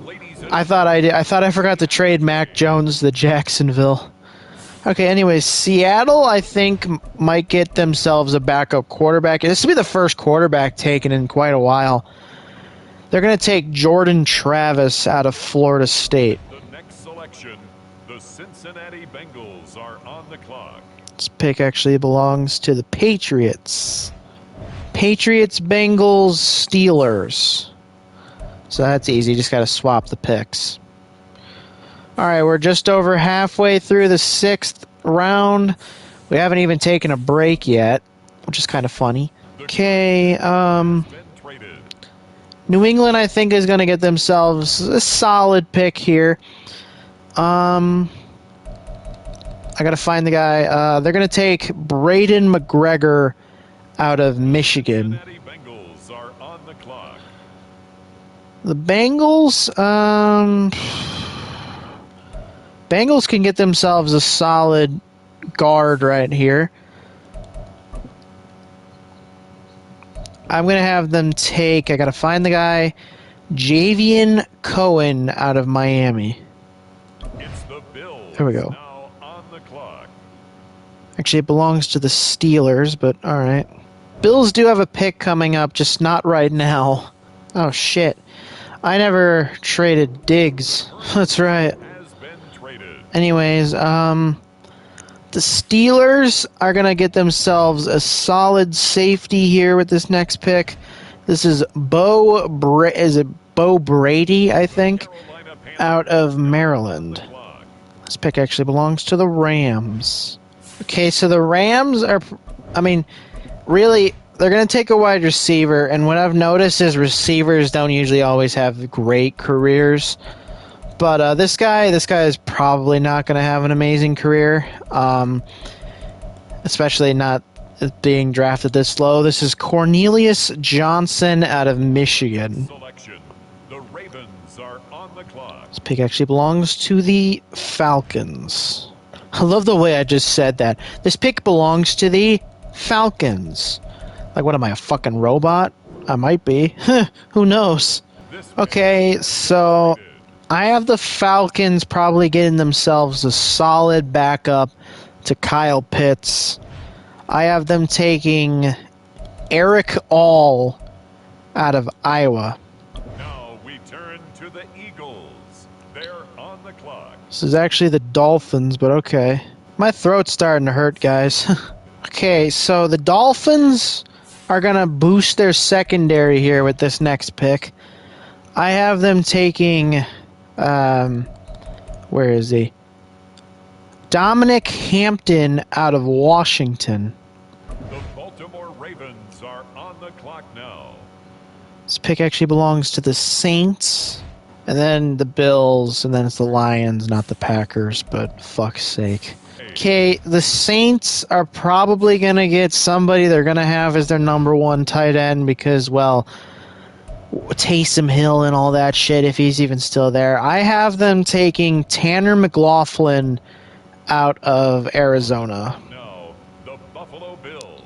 Ladies and I thought I did. I thought I forgot to trade Mac Jones to Jacksonville. Okay, anyways, Seattle, I think, might get themselves a backup quarterback. This will be the first quarterback taken in quite a while. They're going to take Jordan Travis out of Florida State. the next selection, the Cincinnati Bengals are on the clock. This pick actually belongs to the Patriots. Patriots, Bengals, Steelers. So that's easy. Just got to swap the picks. All right, we're just over halfway through the 6th round. We haven't even taken a break yet, which is kind of funny. Okay, Been traded. New England, I think, is going to get themselves a solid pick here. I got to find the guy. They're going to take Braden McGregor out of Michigan. Cincinnati Bengals are on the clock. The Bengals, Bengals can get themselves a solid guard right here. I'm going to have them take, I got to find the guy, Javian Cohen out of Miami. It's the Bills. There we go. Now on the clock. Actually, it belongs to the Steelers, but all right. Bills do have a pick coming up, just not right now. Oh, shit. I never traded Diggs. That's right. Has been traded. Anyways, the Steelers are going to get themselves a solid safety here with this next pick. This is Bo Brady, I think, Carolina Panthers out of Maryland. on the clock. This pick actually belongs to the Rams. Okay, so the Rams are, I mean, really, they're going to take a wide receiver, and what I've noticed is receivers don't usually always have great careers. But this guy is probably not going to have an amazing career, especially not being drafted this low. This is Cornelius Johnson out of Michigan. Selection. The Ravens are on the clock. This pick actually belongs to the Falcons. I love the way I just said that. This pick belongs to the Falcons. Like, what am I, a fucking robot? I might be. Who knows? This Okay, so I have the Falcons probably getting themselves a solid backup to Kyle Pitts. I have them taking Eric All out of Iowa. Now we turn to the Eagles. They're on the clock. This is actually the Dolphins, but okay. My throat's starting to hurt, guys. Okay, so the Dolphins are going to boost their secondary here with this next pick. I have them taking, where is he? Dominic Hampton out of Washington. The Baltimore Ravens are on the clock now. This pick actually belongs to the Saints, and then the Bills, and then it's the Lions, not the Packers, but fuck's sake. Okay, the Saints are probably going to get somebody they're going to have as their number one tight end because, well, Taysom Hill and all that shit, if he's even still there. I have them taking Tanner McLaughlin out of Arizona. Now, the Buffalo Bills.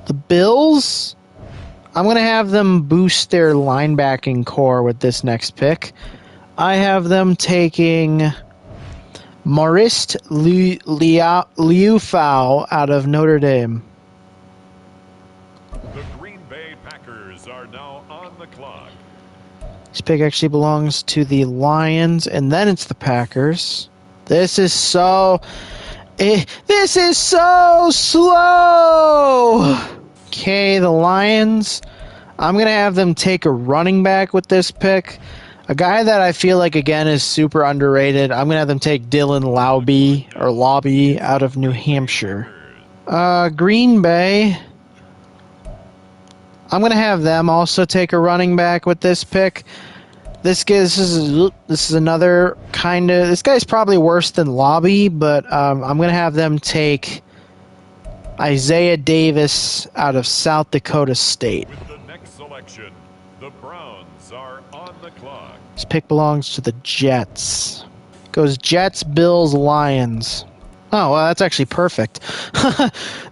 The Bills I'm going to have them boost their linebacking core with this next pick. I have them taking Maurice Liufau out of Notre Dame. The Green Bay Packers are now on the clock. This pick actually belongs to the Lions, and then it's the Packers. This is so slow! Okay, the Lions. I'm going to have them take a running back with this pick. A guy that I feel like, again, is super underrated. I'm going to have them take Dylan Lobby out of New Hampshire. Green Bay. I'm going to have them also take a running back with this pick. This is another kind of... This guy's probably worse than Lobby, but I'm going to have them take Isaiah Davis out of South Dakota State. With the next selection, the Browns are on the clock. This pick belongs to the Jets. Goes Jets, Bills, Lions. Oh, well, that's actually perfect.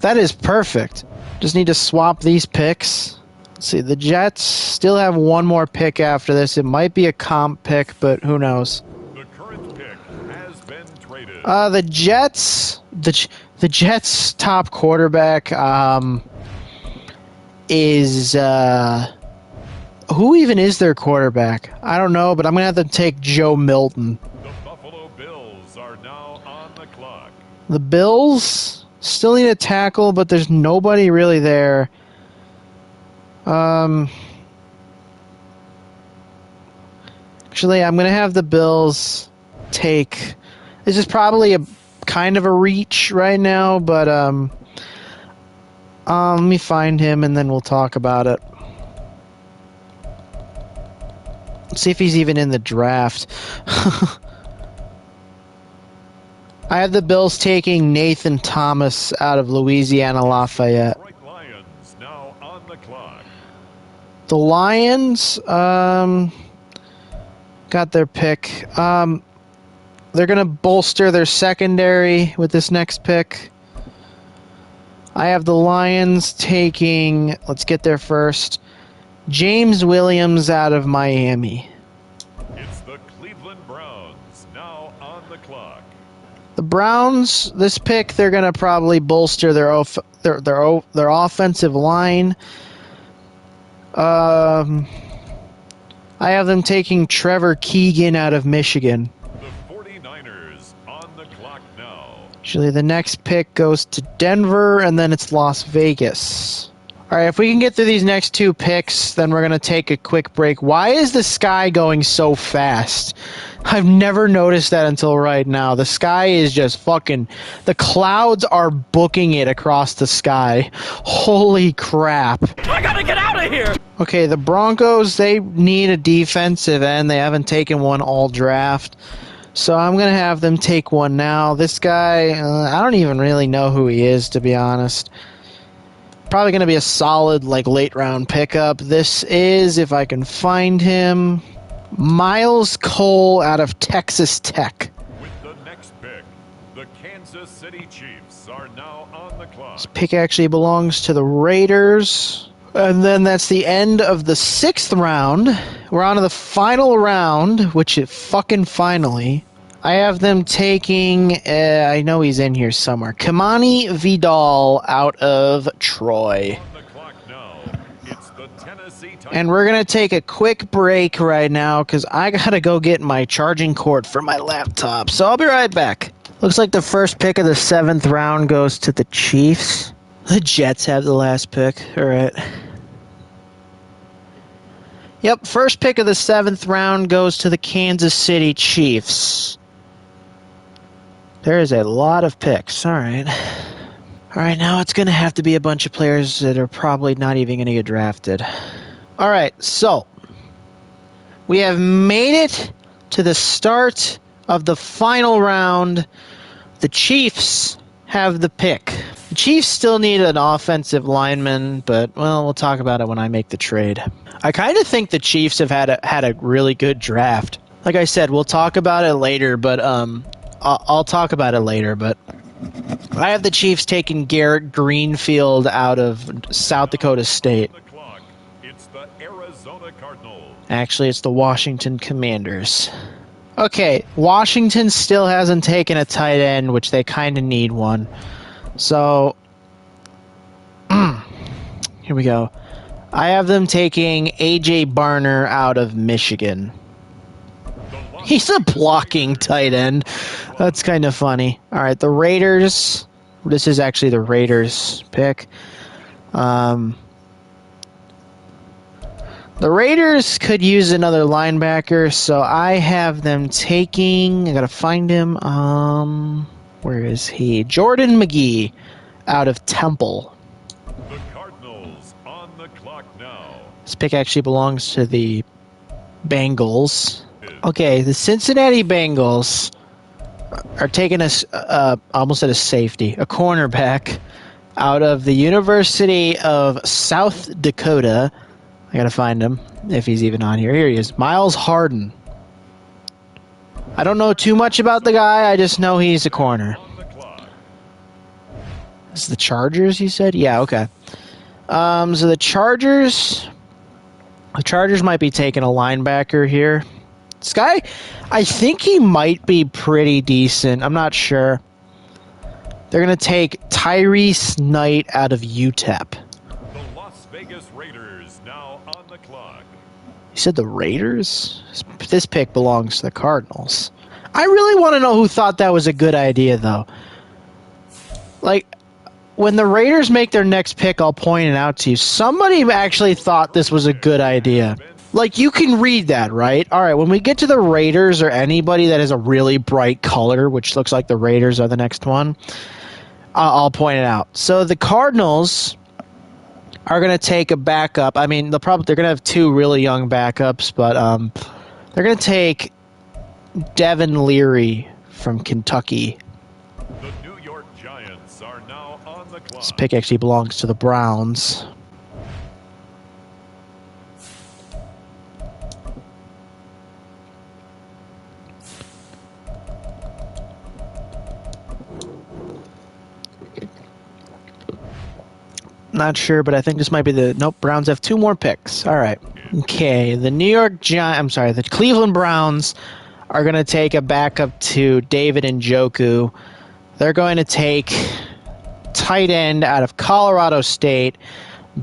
That is perfect. Just need to swap these picks. Let's see, the Jets still have one more pick after this. It might be a comp pick, but who knows? The current pick has been traded. The Jets' top quarterback is who even is their quarterback? I don't know, but I'm gonna have to take Joe Milton. The Buffalo Bills are now on the clock. The Bills still need a tackle, but there's nobody really there. Actually, I'm gonna have the Bills take. This is probably a kind of a reach right now, but let me find him and then we'll talk about it. Let's see if he's even in the draft. I have the Bills taking Nathan Thomas out of Louisiana Lafayette. Detroit Lions now on the clock. The Lions got their pick. They're going to bolster their secondary with this next pick. I have the Lions taking, let's get there first, James Williams out of Miami. It's the Cleveland Browns now on the clock. The Browns, this pick, they're going to probably bolster their offensive line. I have them taking Trevor Keegan out of Michigan. The 49ers on the clock now. Actually, the next pick goes to Denver, and then it's Las Vegas. All right, if we can get through these next two picks, then we're going to take a quick break. Why is the sky going so fast? I've never noticed that until right now. The sky is just fucking... The clouds are booking it across the sky. Holy crap. I gotta get out of here! Okay, the Broncos, they need a defensive end. They haven't taken one all draft. So I'm going to have them take one now. This guy, I don't even really know who he is, to be honest. Probably going to be a solid, late round pickup. This is, if I can find him, Miles Cole out of Texas Tech. With the next pick, the Kansas City Chiefs are now on the clock. This pick actually belongs to the Raiders. And then that's the end of the 6th round. We're on to the final round, which is fucking finally. I have them taking, I know he's in here somewhere, Kamani Vidal out of Troy. On the clock now, it's the Tennessee Titans. And we're going to take a quick break right now because I got to go get my charging cord for my laptop. So I'll be right back. Looks like the first pick of the 7th round goes to the Chiefs. The Jets have the last pick. All right. Yep, first pick of the 7th round goes to the Kansas City Chiefs. There is a lot of picks. All right. All right, now it's going to have to be a bunch of players that are probably not even going to get drafted. All right, so we have made it to the start of the final round. The Chiefs have the pick. The Chiefs still need an offensive lineman, but, well, we'll talk about it when I make the trade. I kind of think the Chiefs have had a really good draft. Like I said, we'll talk about it later, but I'll talk about it later, but I have the Chiefs taking Garrett Greenfield out of South Dakota State. On the clock, Actually, it's the Washington Commanders. Okay, Washington still hasn't taken a tight end, which they kind of need one. So, here we go. I have them taking A.J. Barner out of Michigan. He's a blocking tight end. That's kind of funny. All right, the Raiders. This is actually the Raiders pick. The Raiders could use another linebacker, so I have them taking... I gotta find him. Where is he? Jordan McGee out of Temple. The Cardinals on the clock now. This pick actually belongs to the Bengals. Okay, the Cincinnati Bengals are taking us almost at a safety, a cornerback out of the University of South Dakota. I gotta find him, if he's even on here. Here he is, Miles Harden. I don't know too much about the guy, I just know he's a corner. This is the Chargers, you said? Yeah, okay. So the Chargers might be taking a linebacker here. This guy, I think he might be pretty decent. I'm not sure. They're going to take Tyrese Knight out of UTEP. The Las Vegas Raiders now on the clock. You said the Raiders? This pick belongs to the Cardinals. I really want to know who thought that was a good idea, though. Like, when the Raiders make their next pick, I'll point it out to you. Somebody actually thought this was a good idea. Like, you can read that, right? All right, when we get to the Raiders or anybody that has a really bright color, which looks like the Raiders are the next one, I'll point it out. So the Cardinals are going to take a backup. I mean, they're going to have two really young backups, but they're going to take Devin Leary from Kentucky. The New York Giants are now on the clock. This pick actually belongs to the Browns. Not sure, but I think this might be the... Nope, Browns have two more picks. All right. Okay, the Cleveland Browns are going to take a backup to David Njoku. They're going to take tight end out of Colorado State,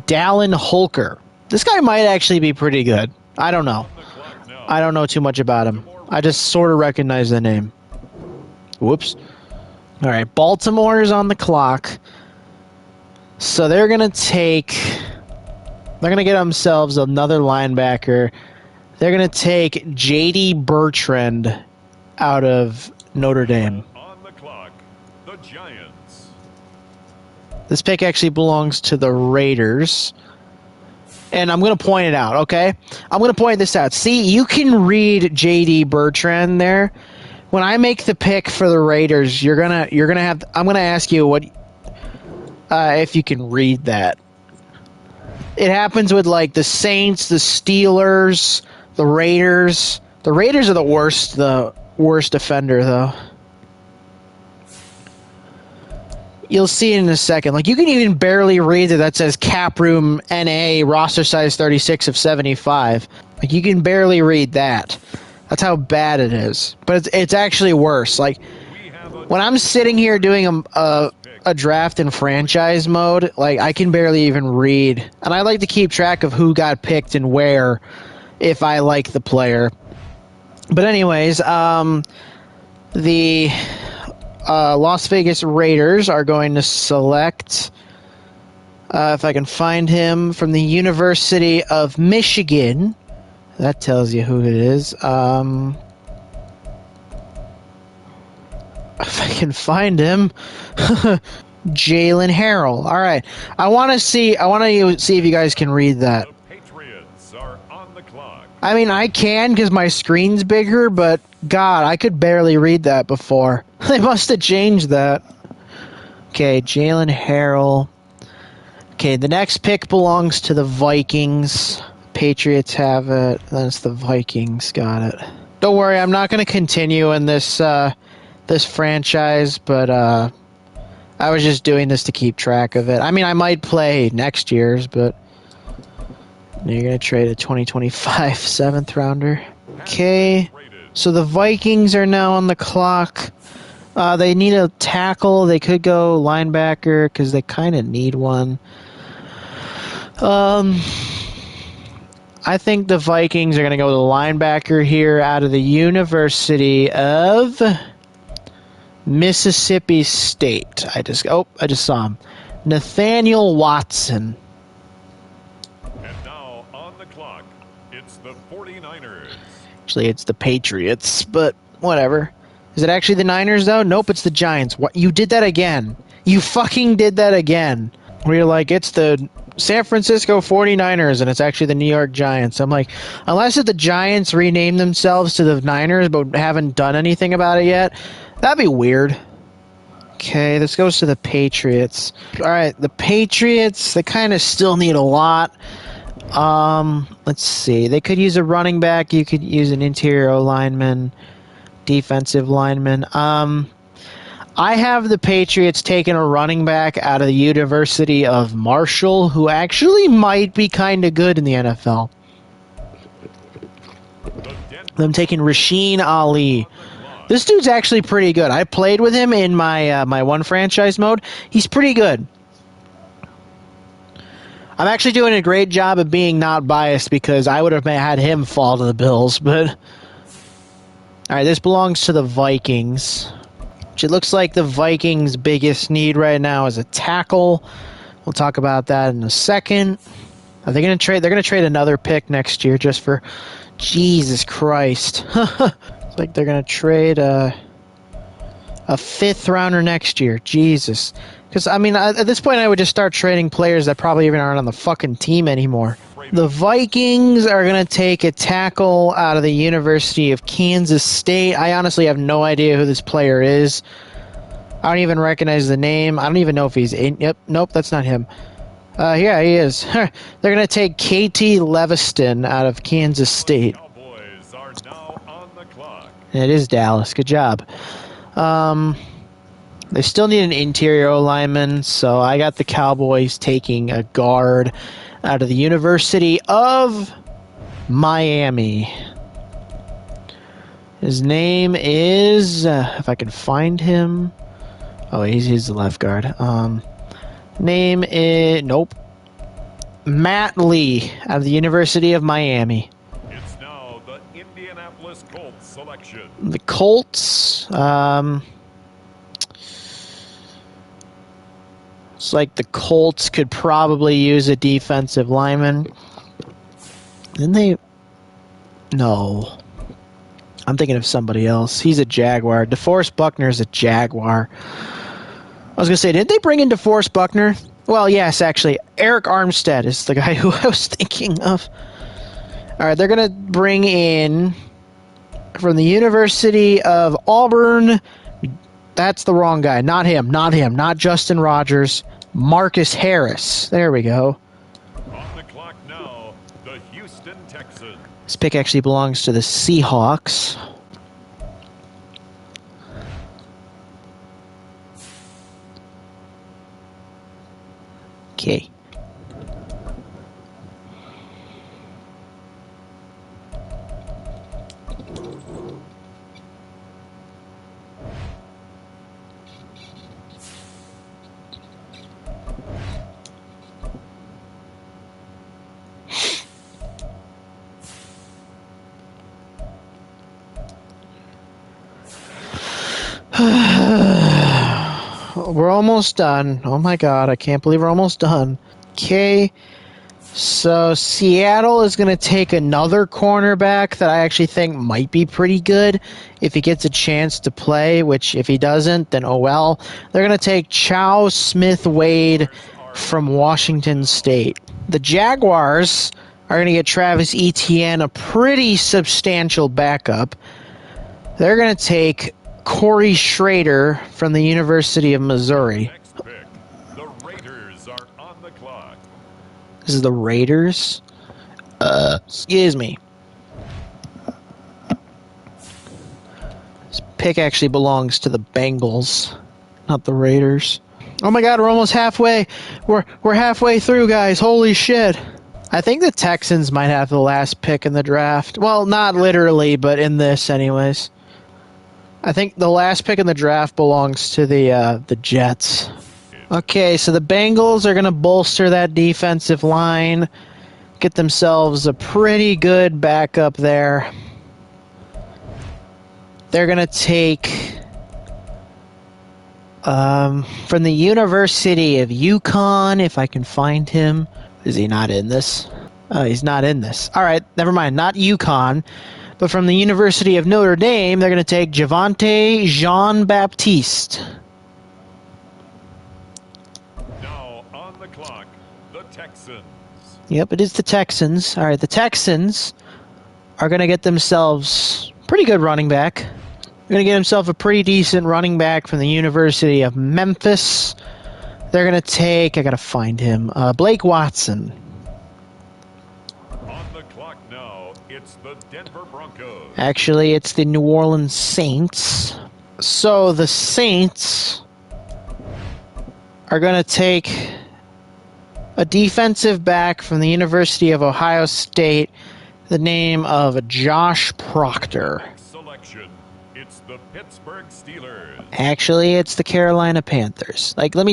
Dallin Holker. This guy might actually be pretty good. I don't know. I don't know too much about him. I just sort of recognize the name. Whoops. All right, Baltimore is on the clock. So they're going to get themselves another linebacker. They're going to take J.D. Bertrand out of Notre Dame. On the clock, the Giants. This pick actually belongs to the Raiders. And I'm going to point it out, okay? I'm going to point this out. See, you can read J.D. Bertrand there. When I make the pick for the Raiders, I'm going to ask you what if you can read that. It happens with like the Saints, the Steelers, the Raiders. The Raiders are the worst offender though. You'll see it in a second. Like, you can even barely read that says Cap Room NA roster size 36 of 75. Like, you can barely read that. That's how bad it is. But it's actually worse. Like, when I'm sitting here doing a draft in franchise mode, like, I can barely even read. And I like to keep track of who got picked and where if I like the player. But anyways, the Las Vegas Raiders are going to select, if I can find him, from the University of Michigan. That tells you who it is. If I can find him. Jalen Harrell. All right. I want to see if you guys can read that. The Patriots are on the clock. I mean, I can because my screen's bigger, but God, I could barely read that before. They must have changed that. Okay, Jalen Harrell. Okay, the next pick belongs to the Vikings. Patriots have it. Then it's the Vikings. Got it. Don't worry, I'm not going to continue in this franchise, but I was just doing this to keep track of it. I mean, I might play next year's, but You're going to trade a 2025 7th rounder. Okay. So the Vikings are now on the clock. They need a tackle. They could go linebacker because they kind of need one. I think the Vikings are going to go with a linebacker here out of the University of Mississippi State. I just saw him. Nathaniel Watson. And now on the clock, it's the 49ers. Actually, it's the Patriots, but whatever. Is it actually the Niners, though? Nope, it's the Giants. What? You did that again. You fucking did that again. Where you're like, it's the San Francisco 49ers, and it's actually the New York Giants. I'm like, unless the Giants rename themselves to the Niners but haven't done anything about it yet, that'd be weird. Okay, this goes to the Patriots. All right, the Patriots, they kind of still need a lot. Let's see. They could use a running back. You could use an interior lineman, defensive lineman. I have the Patriots taking a running back out of the University of Marshall, who actually might be kind of good in the NFL. I'm taking Rasheen Ali. This dude's actually pretty good. I played with him in my my one franchise mode. He's pretty good. I'm actually doing a great job of being not biased because I would have had him fall to the Bills. But all right, this belongs to the Vikings. Which it looks like the Vikings' biggest need right now is a tackle. We'll talk about that in a second. Are they going to trade? They're going to trade another pick next year just for Jesus Christ. It's like they're going to trade a 5th rounder next year. Jesus. Because, I mean, at this point, I would just start trading players that probably even aren't on the fucking team anymore. The Vikings are going to take a tackle out of the University of Kansas State. I honestly have no idea who this player is. I don't even recognize the name. I don't even know if he's in. Yep, nope, that's not him. Yeah, he is. They're going to take KT Leviston out of Kansas State. Cowboys are now on the clock. And it is Dallas. Good job. They still need an interior lineman, so I got the Cowboys taking a guard out of the University of Miami. His name is, if I can find him. Oh, he's the left guard. Name is, nope. Matt Lee out of the University of Miami. It's now the Indianapolis Colts selection. The Colts, it's like the Colts could probably use a defensive lineman. Didn't they? No. I'm thinking of somebody else. He's a Jaguar. DeForest Buckner's a Jaguar. I was going to say, did they bring in DeForest Buckner? Well, yes, actually. Eric Armstead is the guy who I was thinking of. All right, they're going to bring in from the University of Auburn. That's the wrong guy. Not him. Not Justin Rogers. Marcus Harris. There we go. On the clock now, the Houston Texans. This pick actually belongs to the Seahawks. Okay. We're almost done. Oh my god, I can't believe we're almost done. Okay, so Seattle is going to take another cornerback that I actually think might be pretty good if he gets a chance to play, which if he doesn't, then oh well. They're going to take Chow Smith-Wade from Washington State. The Jaguars are going to get Travis Etienne, a pretty substantial backup. They're going to take Corey Schrader from the University of Missouri. Next pick, the Raiders are on the clock. This is the Raiders. Excuse me. This pick actually belongs to the Bengals, not the Raiders. Oh my god, we're almost halfway. We're halfway through, guys. Holy shit. I think the Texans might have the last pick in the draft. Well, not literally, but in this, anyways. I think the last pick in the draft belongs to the Jets. Okay, so the Bengals are going to bolster that defensive line, get themselves a pretty good backup there. They're going to take from the University of Yukon, if I can find him. Is he not in this? Oh, he's not in this. All right, never mind. Not Yukon, but from the University of Notre Dame, they're going to take Javonte Jean-Baptiste. Now on the clock, the Texans. Yep, it is the Texans. All right, the Texans are going to get themselves pretty good running back. They're going to get himself a pretty decent running back from the University of Memphis. They're going to take, I got to find him, Blake Watson. On the clock now, it's the Denver Broncos. Actually, it's the New Orleans Saints. So the Saints are going to take a defensive back from the University of Ohio State, the name of Josh Proctor. Selection. It's the Pittsburgh Steelers. Actually, it's the Carolina Panthers. Like, can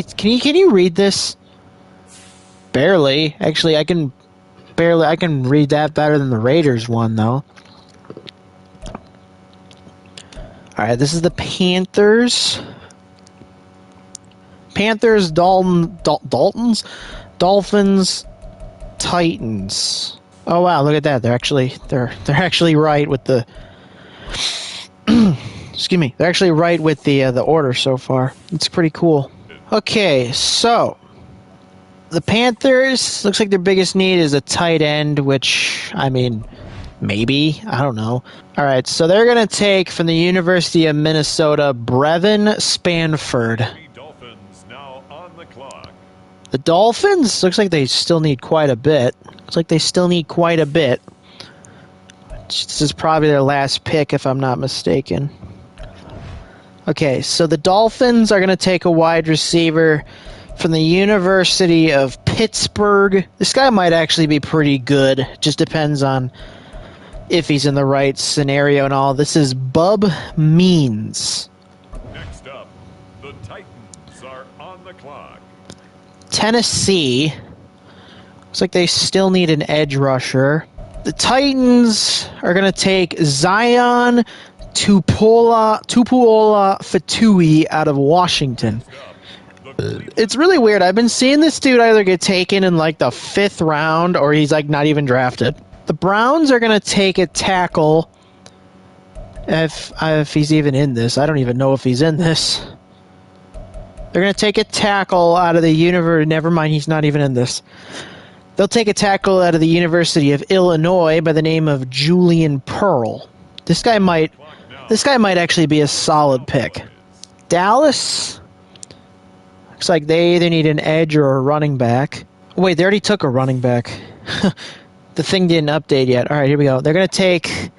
you read this? Barely. Actually, I can read that better than the Raiders one, though. All right, this is the Panthers. Panthers, Dolphins, Titans. Oh wow, look at that. They're actually right with the excuse me. They're actually right with the order so far. It's pretty cool. Okay, so the Panthers looks like their biggest need is a tight end, which I mean, maybe, I don't know. All right, so they're going to take from the University of Minnesota, Brevin Spanford. Dolphins now on the clock. The Dolphins looks like they still need quite a bit. This is probably their last pick, if I'm not mistaken. Okay, so the Dolphins are going to take a wide receiver from the University of Pittsburgh. This guy might actually be pretty good. Just depends on if he's in the right scenario and all. This is Bub Means. Next up, the Titans are on the clock. Tennessee. Looks like they still need an edge rusher. The Titans are going to take Zion Tupuola Fatui out of Washington. It's really weird. I've been seeing this dude either get taken in like the 5th round or he's like not even drafted. The Browns are going to take a tackle. If he's even in this. I don't even know if he's in this. They're going to take a tackle out of the universe. Never mind, he's not even in this. They'll take a tackle out of the University of Illinois by the name of Julian Pearl. This guy might actually be a solid pick. Dallas looks like they either need an edge or a running back. Wait, they already took a running back. The thing didn't update yet. All right, here we go. They're going to take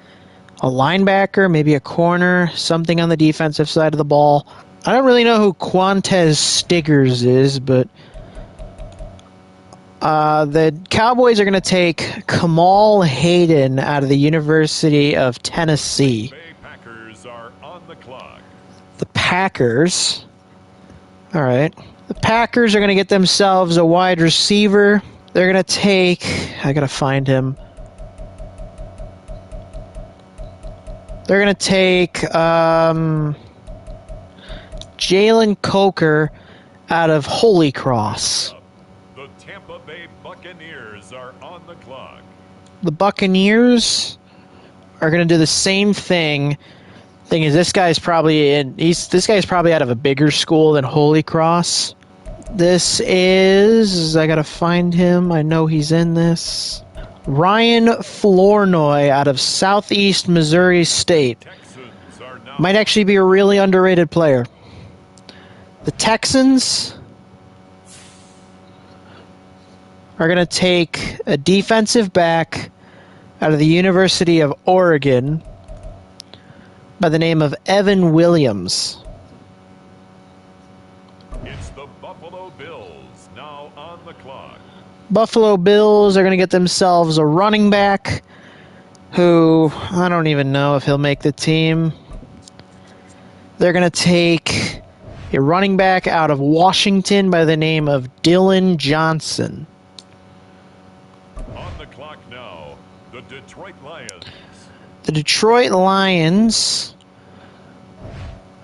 a linebacker, maybe a corner, something on the defensive side of the ball. I don't really know who Quantez Stiggers is, but the Cowboys are going to take Kamal Hayden out of the University of Tennessee. Bay Packers are on the clock. The Packers. All right. The Packers are going to get themselves a wide receiver. They're going to take... I got to find him. They're going to take Jalen Coker out of Holy Cross. The Tampa Bay Buccaneers are on the clock. The Buccaneers are going to do the same thing. Thing is, this guy's probably out of a bigger school than Holy Cross. This is... I got to find him. I know he's in this. Ryan Flournoy out of Southeast Missouri State. Texans are now Might actually be a really underrated player. The Texans are going to take a defensive back out of the University of Oregon by the name of Evan Williams. It's the Buffalo Bills now on the clock. Buffalo Bills are going to get themselves a running back who I don't even know if he'll make the team. They're going to take a running back out of Washington by the name of Dylan Johnson. On the clock now, the Detroit Lions. The Detroit Lions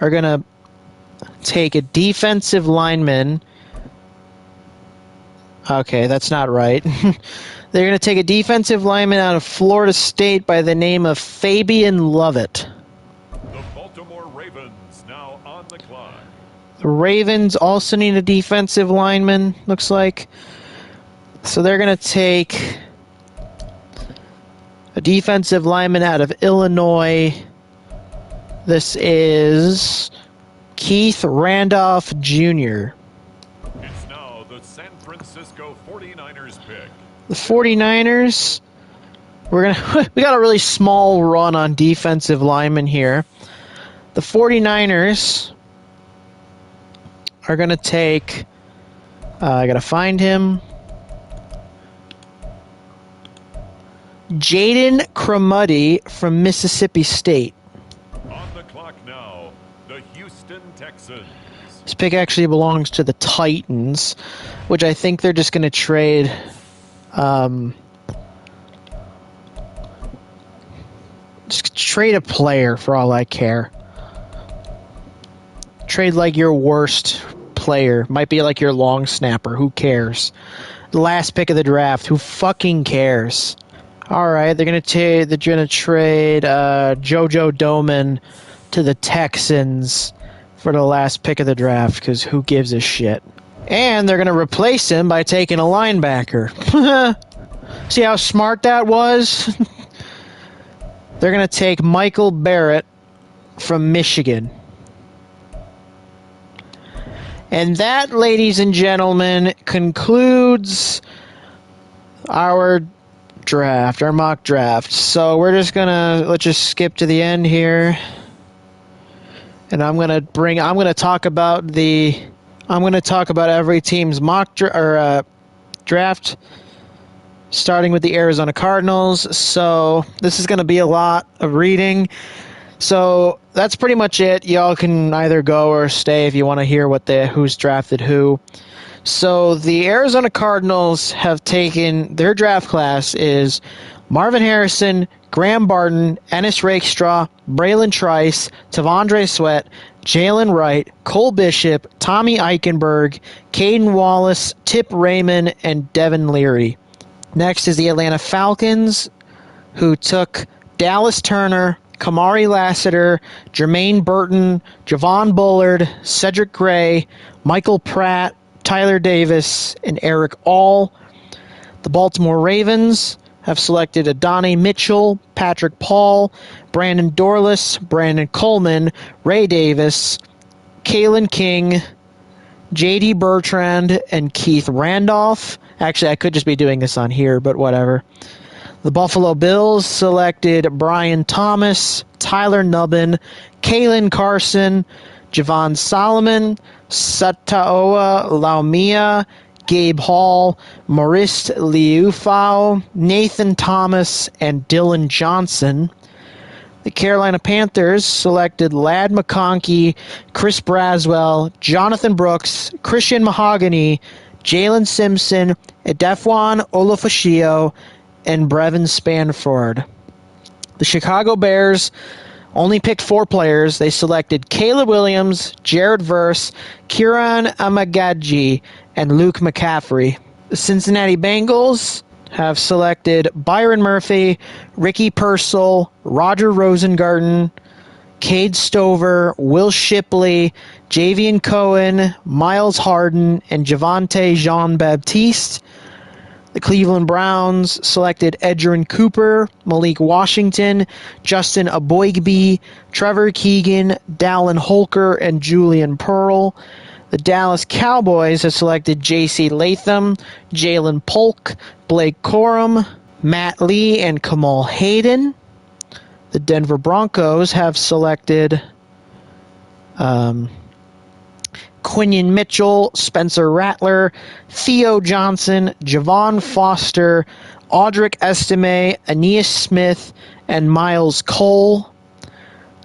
are going to take a defensive lineman. Okay, that's not right. They're going to take a defensive lineman out of Florida State by the name of Fabian Lovett. The Baltimore Ravens now on the clock. The Ravens also need a defensive lineman, looks like. So they're going to take a defensive lineman out of Illinois. This is Keith Randolph Jr. It's now the San Francisco 49ers pick. The 49ers, we got a really small run on defensive linemen here. The 49ers are going to take, I got to find him, Jaden Crumuddy from Mississippi State. On the clock now, the Houston Texans. This pick actually belongs to the Titans, which I think they're just going to trade. Just trade a player for all I care. Trade like your worst player. Might be like your long snapper. Who cares? The last pick of the draft. Who fucking cares? All right, they're gonna trade JoJo Doman to the Texans for the last pick of the draft because who gives a shit? And they're gonna replace him by taking a linebacker. See how smart that was? They're gonna take Michael Barrett from Michigan. And that, ladies and gentlemen, concludes our draft, our mock draft. So we're just let's just skip to the end here. And I'm gonna talk about every team's mock draft, starting with the Arizona Cardinals. So this is gonna be a lot of reading. So that's pretty much it. Y'all can either go or stay if you want to hear who's drafted who. So the Arizona Cardinals have taken, their draft class is Marvin Harrison, Graham Barton, Ennis Rakestraw, Braylon Trice, Tavondre Sweat, Jalen Wright, Cole Bishop, Tommy Eichenberg, Caden Wallace, Tip Raymond, and Devin Leary. Next is the Atlanta Falcons, who took Dallas Turner, Kamari Lassiter, Jermaine Burton, Javon Bullard, Cedric Gray, Michael Pratt, Tyler Davis, and Eric All. The Baltimore Ravens have selected Adonai Mitchell, Patrick Paul, Brandon Dorlus, Brandon Coleman, Ray Davis, Kalen King, J.D. Bertrand, and Keith Randolph. Actually, I could just be doing this on here, but whatever. The Buffalo Bills selected Brian Thomas, Tyler Nubbin, Kalen Carson, Javon Solomon, Sataoa Laumia, Gabe Hall, Maurice Liufau, Nathan Thomas, and Dylan Johnson. The Carolina Panthers selected Ladd McConkey, Chris Braswell, Jonathan Brooks, Christian Mahogany, Jalen Simpson, Edefwan Olufashio, and Brevin Spanford. The Chicago Bears only picked 4 players. They selected Caleb Williams, Jared Verse, Kieran Amagaji, and Luke McCaffrey. The Cincinnati Bengals have selected Byron Murphy, Ricky Purcell, Roger Rosengarten, Cade Stover, Will Shipley, Javian Cohen, Miles Harden, and Javonte Jean-Baptiste. The Cleveland Browns selected Edgerrin Cooper, Malik Washington, Justin Aboigbe, Trevor Keegan, Dallin Holker, and Julian Pearl. The Dallas Cowboys have selected J.C. Latham, Jalen Polk, Blake Corum, Matt Lee, and Kamal Hayden. The Denver Broncos have selected Quinion Mitchell, Spencer Rattler, Theo Johnson, Javon Foster, Audric Estime, Aeneas Smith, and Miles Cole.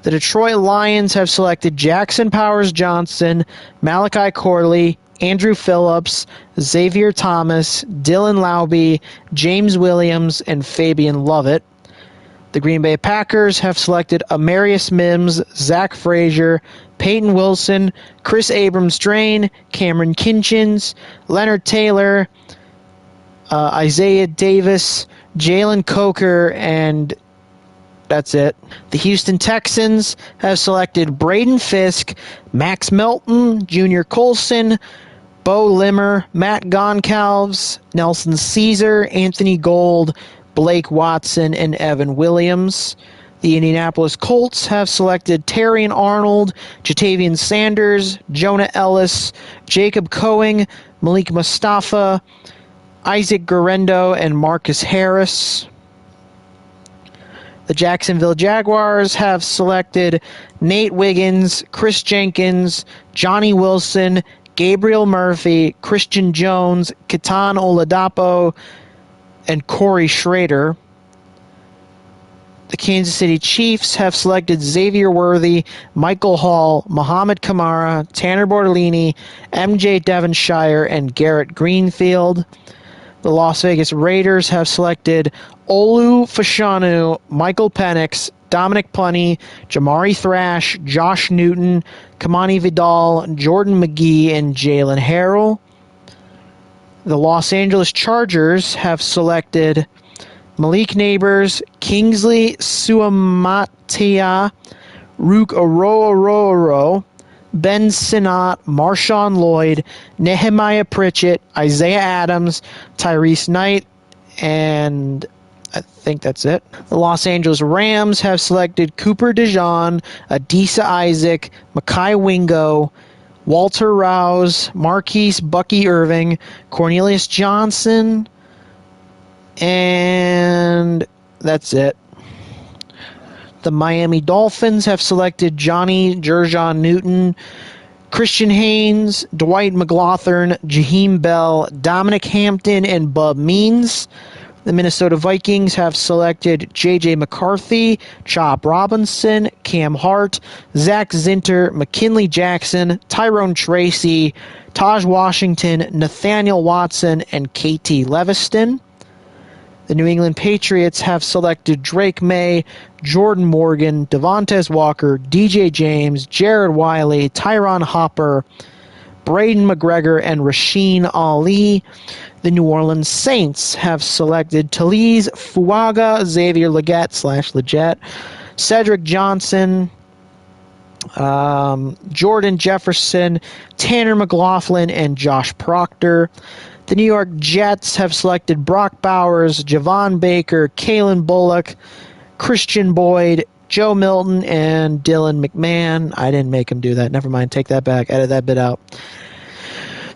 The Detroit Lions have selected Jackson Powers Johnson, Malachi Corley, Andrew Phillips, Xavier Thomas, Dylan Laube, James Williams, and Fabian Lovett. The Green Bay Packers have selected Amarius Mims, Zach Frazier, Peyton Wilson, Chris Abrams-Drain, Cameron Kinchins, Leonard Taylor, Isaiah Davis, Jalen Coker, and that's it. The Houston Texans have selected Braden Fisk, Max Melton, Junior Colson, Bo Limmer, Matt Goncalves, Nelson Caesar, Anthony Gold, Blake Watson, and Evan Williams. The Indianapolis Colts have selected Terrion Arnold, Jatavian Sanders, Jonah Ellis, Jacob Coing, Malik Mustafa, Isaac Guerrero, and Marcus Harris. The Jacksonville Jaguars have selected Nate Wiggins, Chris Jenkins, Johnny Wilson, Gabriel Murphy, Christian Jones, Ketan Oladapo, and Corey Schrader. The Kansas City Chiefs have selected Xavier Worthy, Michael Hall, Muhammad Kamara, Tanner Bortolini, MJ Devonshire, and Garrett Greenfield. The Las Vegas Raiders have selected Olu Fashanu, Michael Penix, Dominic Punny, Jamari Thrash, Josh Newton, Kamani Vidal, Jordan McGee, and Jalen Harrell. The Los Angeles Chargers have selected Malik Neighbors, Kingsley Suamatia, Rook Aroroaro, Ben Sinnott, Marshawn Lloyd, Nehemiah Pritchett, Isaiah Adams, Tyrese Knight, and I think that's it. The Los Angeles Rams have selected Cooper DeJean, Adisa Isaac, Makai Wingo, Walter Rouse, Marquise Bucky Irving, Cornelius Johnson, and that's it. The Miami Dolphins have selected Johnny Jurjan Newton, Christian Haynes, Dwight McLaughlin, Jaheim Bell, Dominic Hampton, and Bub Means. The Minnesota Vikings have selected J.J. McCarthy, Chop Robinson, Cam Hart, Zach Zinter, McKinley Jackson, Tyrone Tracy, Taj Washington, Nathaniel Watson, and KT Leviston. The New England Patriots have selected Drake May, Jordan Morgan, Devontae Walker, DJ James, Jared Wiley, Tyron Hopper, Braden McGregor, and Rasheen Ali. The New Orleans Saints have selected Talise Fuaga, Xavier Legette, Cedric Johnson, Jordan Jefferson, Tanner McLaughlin, and Josh Proctor. The New York Jets have selected Brock Bowers, Javon Baker, Kalen Bullock, Christian Boyd, Joe Milton, and Dylan McMahon. I didn't make him do that. Never mind. Take that back. Edit that bit out.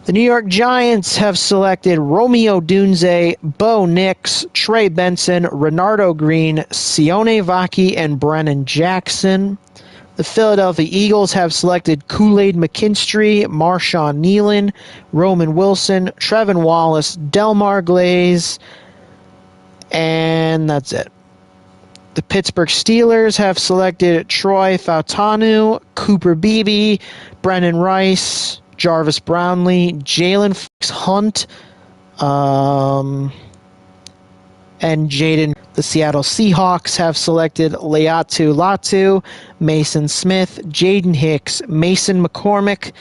The New York Giants have selected Romeo Dunze, Bo Nix, Trey Benson, Renardo Green, Sione Vaki, and Brennan Jackson. The Philadelphia Eagles have selected Kool-Aid McKinstry, Marshawn Nealon, Roman Wilson, Trevin Wallace, Delmar Glaze, and that's it. The Pittsburgh Steelers have selected Troy Fautanu, Cooper Beebe, Brennan Rice, Jarvis Brownlee, Jalen Hunt, and Jaden. The Seattle Seahawks have selected Leatu Latu, Mason Smith, Jaden Hicks, Mason McCormick,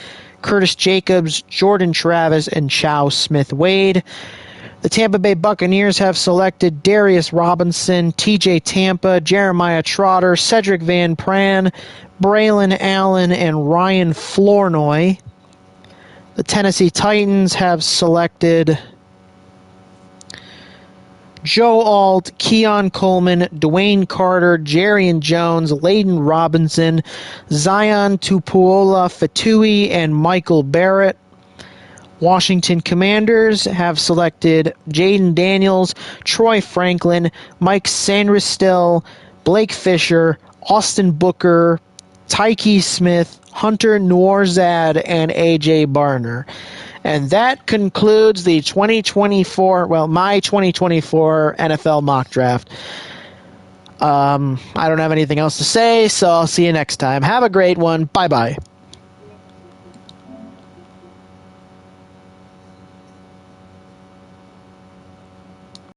Curtis Jacobs, Jordan Travis, and Chow Smith-Wade. The Tampa Bay Buccaneers have selected Darius Robinson, TJ Tampa, Jeremiah Trotter, Cedric Van Pran, Braylon Allen, and Ryan Flournoy. The Tennessee Titans have selected Joe Alt, Keon Coleman, Dwayne Carter, Jarian Jones, Layden Robinson, Zion Tupuola Fatui, and Michael Barrett. Washington Commanders have selected Jaden Daniels, Troy Franklin, Mike Sandristel, Blake Fisher, Austin Booker, Tyke Smith, Hunter Nourzad, and A.J. Barner. And that concludes the 2024, my 2024 NFL mock draft. I don't have anything else to say, so I'll see you next time. Have a great one. Bye-bye.